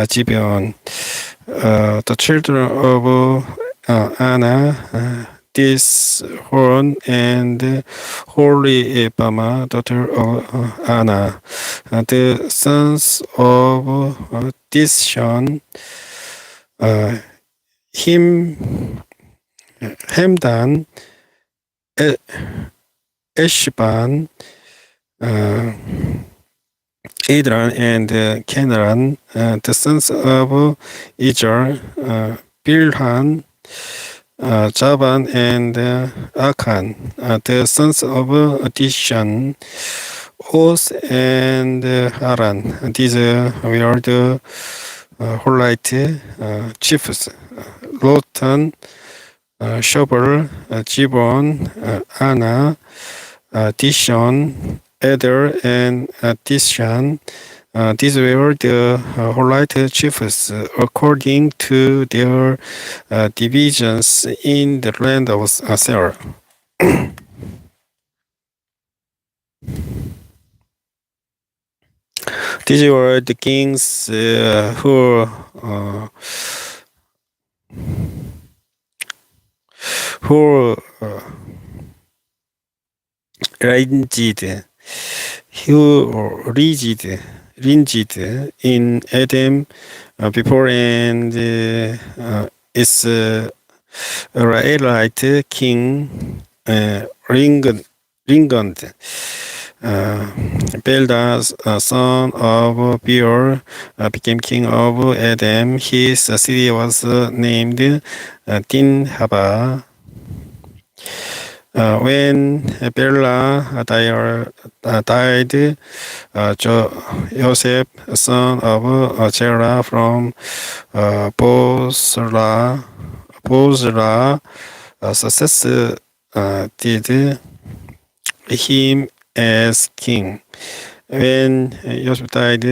Gibeon. The children of Anna, this Horn and Holy Bama, daughter of Anna, the sons of Dishon, Hemdan, Eshban, Adran, and Kenaran, the sons of Ijar, Bilhan, Javan, and Akan, the sons of Dishan, Oz, and Haran. These were the Horite chiefs. Lotan, Shobal, Gibeon, Anna, Dishon, Eder, and Dishan. These were the Horite chiefs according to their divisions in the land of Sarah. These were the kings who ranged in Adam before, and Israelite king Ringond. Beldas, son of Beor, became king of Edom. His city was named Dinhaba. When Bela died, Joseph, son of Zerah from Bozrah, succeeded him as king. When Joseph died,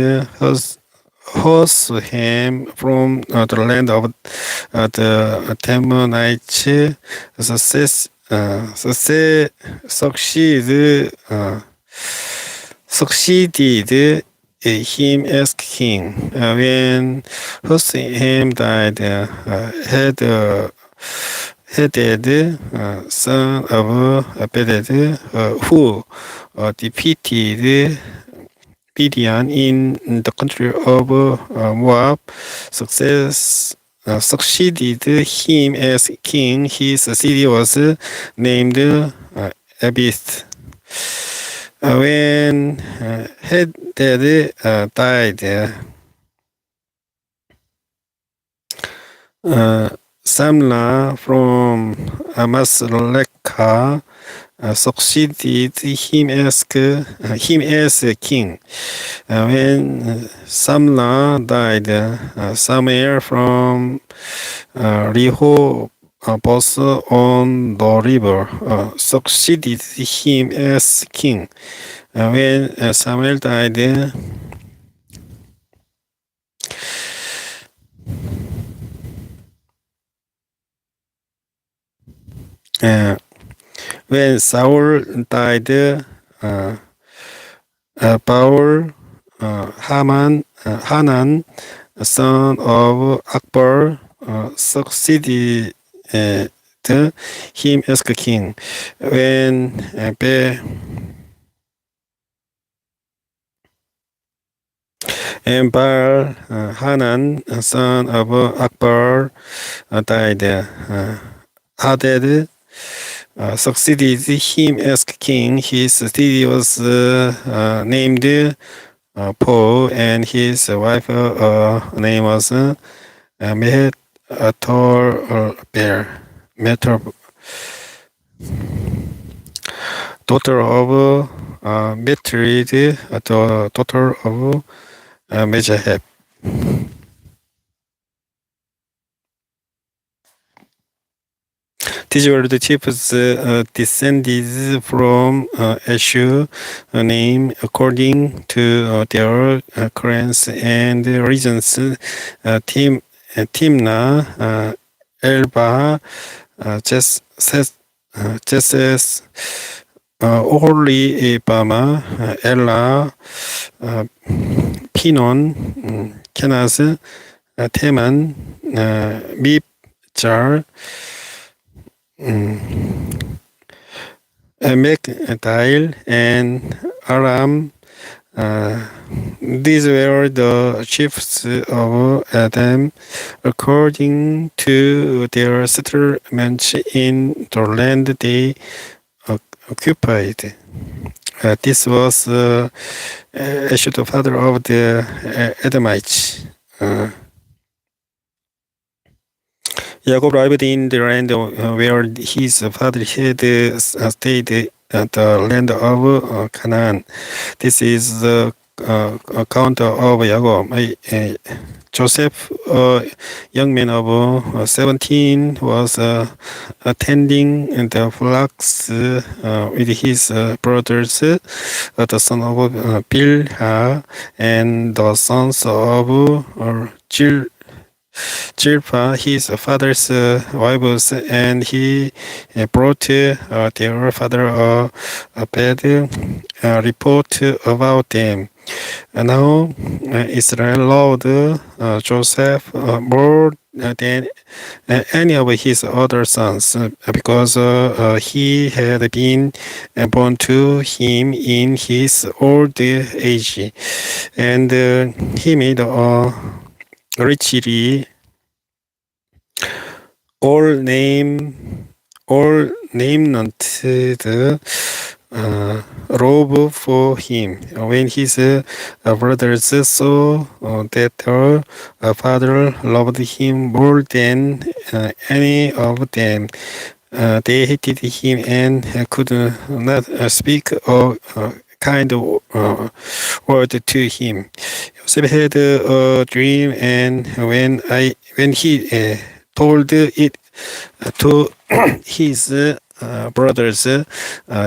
Hosam from the land of the Temanites succeeded him as king. When Hosam died, Hadad, son of Bedad, who defeated Midian in the country of Moab, succeeded him as king. His city was named Abith. When Hadad died, Samla from Masrekah succeeded him as king. When Samla died, Samuel from Rehoboth on the river succeeded him as king. When Samuel died, When Saul died, Baal Hanan, son of Akbar, succeeded him as king. When Baal Hanan, son of Akbar, died, Hadad succeeded him as king. His city was named Paul, and his wife name was Mehet Metor, daughter of Metrid, the daughter of Mejaheb. These were the chiefs descended from Ashur, named according to their clans and regions: Timnah, Elbah, Jesses, Oholibama, Ella, Pinon, Kenaz, Teman, Mibjar, Megdal, and Aram. These were the chiefs of Adam according to their settlements in the land they occupied. This was Ashur, the father of the Edomites. Jacob arrived in the land where his father had stayed, the land of Canaan. This is the account of Jacob. Joseph, a young man of 17, was attending the flocks with his brothers, the son of Bilhah, and the sons of Zilpah, his father's wives, and he brought their father a bad report about them. Now Israel loved Joseph more than any of his other sons because he had been born to him in his old age, and he made richly all named robe for him. When his brothers saw that their father loved him more than any of them, they hated him and could not speak a kind word to him. Joseph had a dream, and when he told it to his brothers,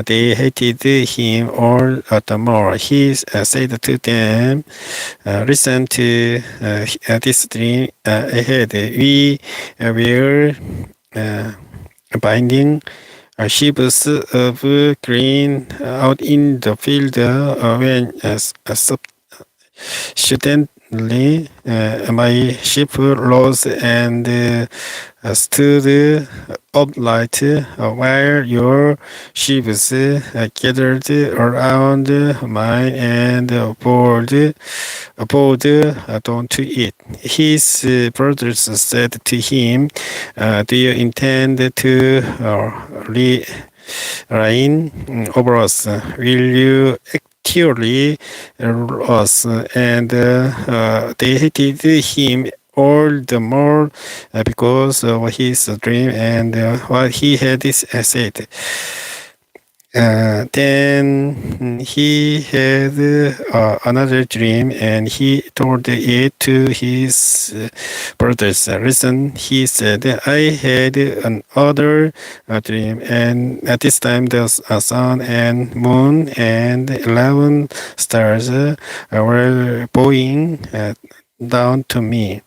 they hated him all the more. He said to them, listen to this dream ahead. We were binding sheaves of grain out in the field when suddenly my sheep rose and stood upright while your sheep gathered around mine and bowed down to it. His brothers said to him, do you intend to reign over us? Will you actually rule us? And they hated him all the more because of his dream and what he had said. Then he had another dream, and he told it to his brothers. Listen, he said, I had another dream, and at this time the sun and moon and 11 stars were bowing down to me.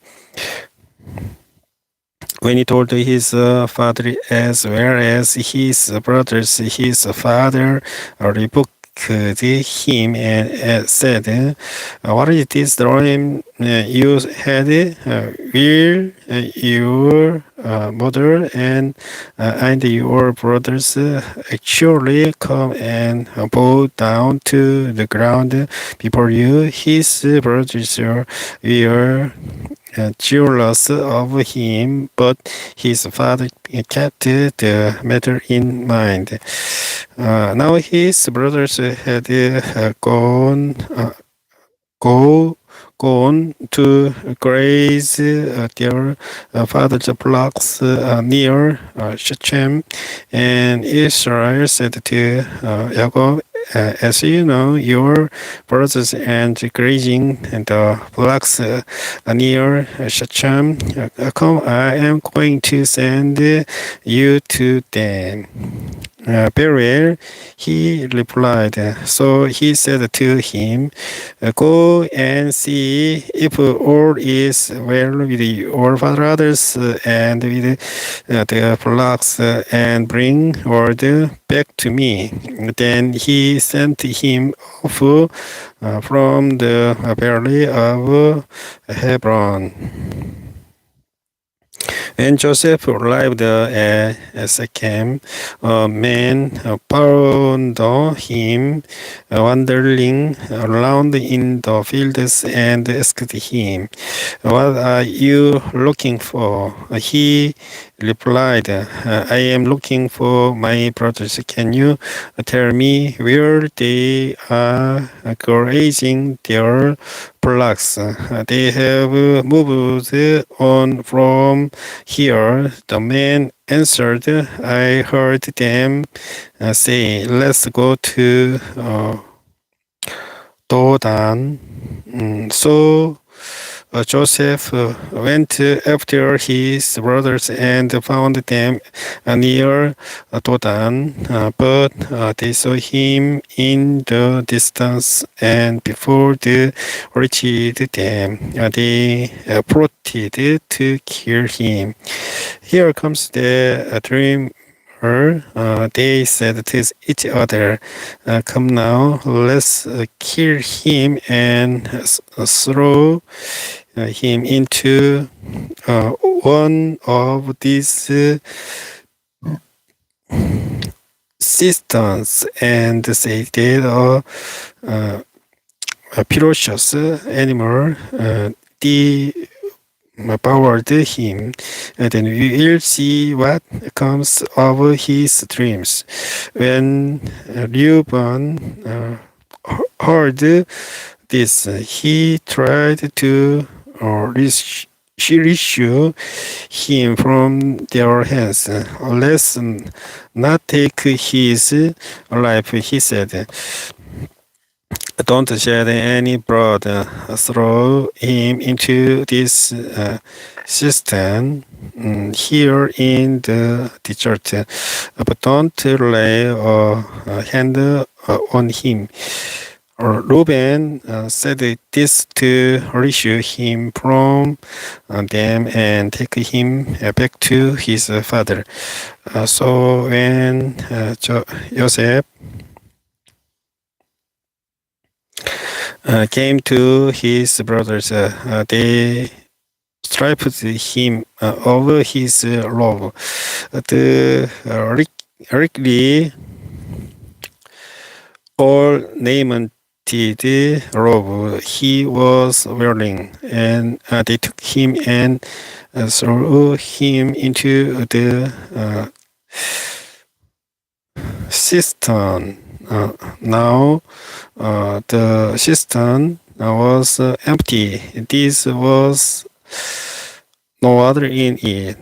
When he told his father as well as his brothers, his father rebuked him and said, "What is this dream you had? Will your mother and your brothers actually come and bow down to the ground before you?" His brothers were jealous of him, but his father kept the matter in mind. Now his brothers had go gone to graze their father's flocks near Shechem, and Israel said to Jacob, "As you know, your brothers and grazing the flocks near Shechem. Come, I am going to send you to them." Very well, he replied. So he said to him, "Go and see if all is well with your brothers and with the flocks, and bring word back to me." Then he sent him off from the valley of Hebron. When Joseph arrived at Shechem, a man found him wandering around in the fields and asked him, "What are you looking for?" He replied, "I am looking for my brothers. Can you tell me where they are grazing their flocks? They have moved on from here." The man answered, "I heard them say, 'Let's go to Dodan.'" So Joseph went after his brothers and found them near Dodan, but they saw him in the distance, and before they reached them, they plotted to kill him. "Here comes the dreamer," they said to each other. "Come now, let's kill him and throw him into one of these cisterns and say that a ferocious animal devoured him, and then we will see what comes of his dreams." When Reuben heard this, he tried to rescue him from their hands. "Let's not take his life," he said. "Don't shed any blood. Throw him into this cistern here in the desert, but don't lay a hand on him." Reuben said this to rescue him from them and take him back to his father. So when Joseph came to his brothers, they stripped him of his robe. The richly ornamented robe he was wearing, and they took him and threw him into the cistern. Now the cistern was empty. This was no water in it.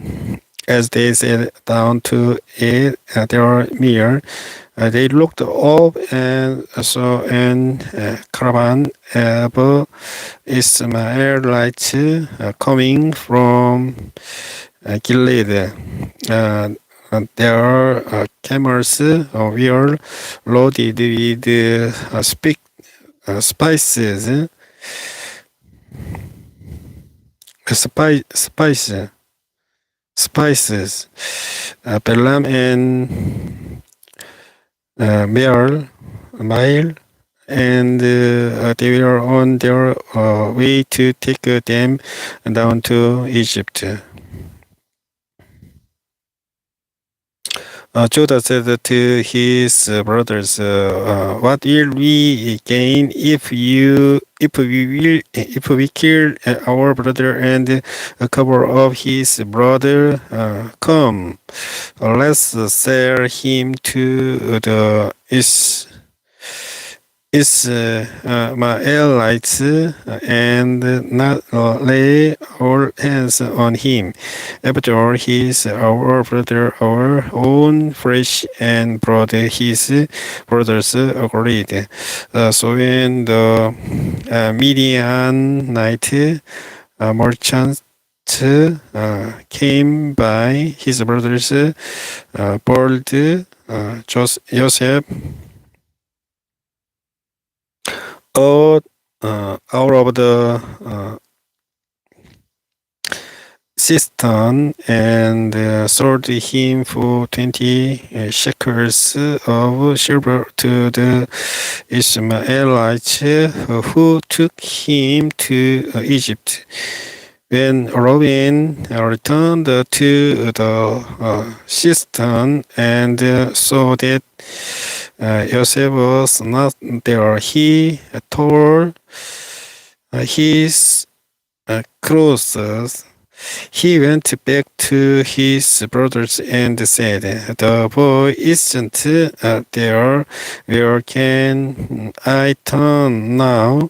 As they sat down to eat their meal, they looked up and saw an caravan of Ishmaelites coming from Gilead. Their camels were loaded with spices, spice, spices, Balaam and Mile, and they were on their way to take them down to Egypt. Judah said to his brothers, "What will we gain if we kill our brother and cover up his brother? Come, let's sell him to the Ishmaelites and not lay our hands on him. After all, he is our brother, our own flesh and blood." His brothers agreed. So when the Midianite merchants came by, his brothers brought Joseph out of the cistern and sold him for 20 shekels of silver to the Ishmaelites who took him to Egypt. When Reuben returned to the cistern and saw that Joseph was not there, he tore his clothes. He went back to his brothers and said, "The boy isn't there. Where can I turn now?"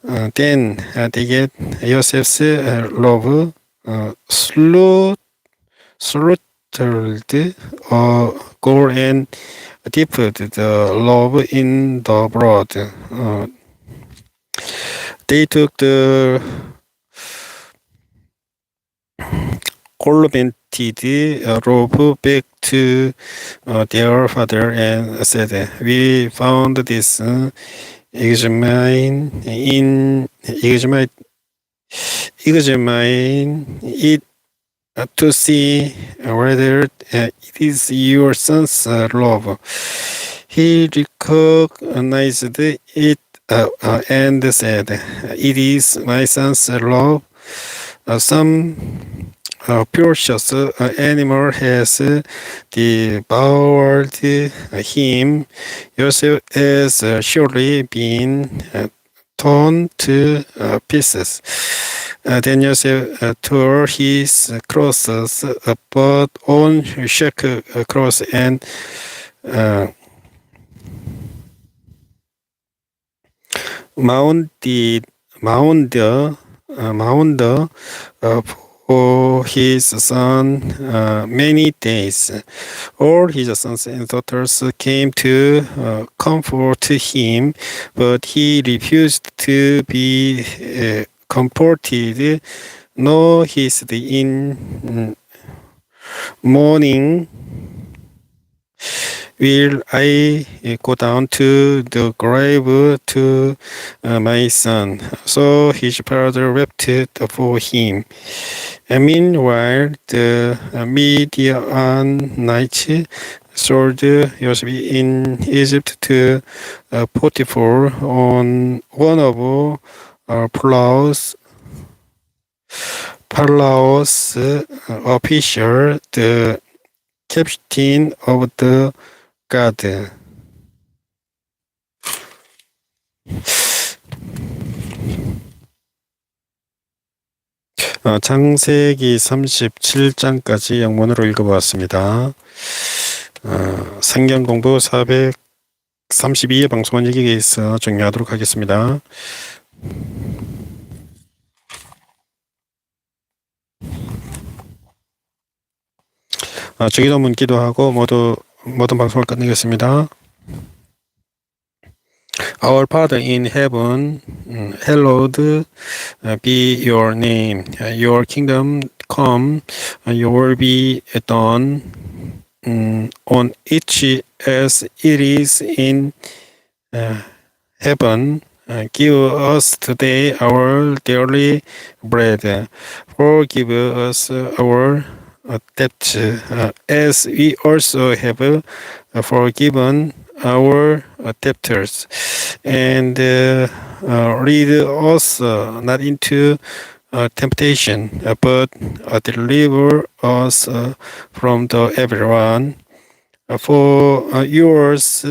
Then they get Joseph's love slaughtered gore and dipped the love in the blood. They took the golden-tinted robe back to their father and said, "We found this examine it to see whether it is your son's love." He recognized it and said, "It is my son's love. Some precious animal has devoured him. Joseph has surely been torn to pieces." Then Joseph tore his clothes, put on sackcloth and mound for his son many days. All his sons and daughters came to comfort him, but he refused to be comforted, nor his in mourning. "Will I go down to the grave to my son?" So his father wept for him. And meanwhile, the Midianites sold Joseph in Egypt to Potiphar, on one of Pharaoh's official, the captain of the guard. 창세기 37장까지 영문으로 읽어보았습니다. 성경공부 432회 방송은 여기에 있어 종료하도록 하겠습니다. 주기도문 기도하고 모든 방송을 끝내겠습니다. Our Father in heaven, hallowed be your name. Your kingdom come, your will be done on earth as it is in heaven. Give us today our daily bread. Forgive us our debts, as we also have forgiven our debtors, and lead us not into temptation, but deliver us from the everyone. For yours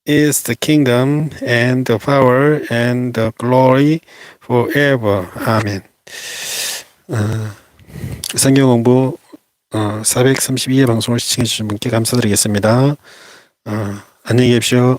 is the kingdom and the power and the glory forever. 아멘. 성경공부 432회 방송을 시청해 주신 분께 감사드리겠습니다. 안녕히 계십시오.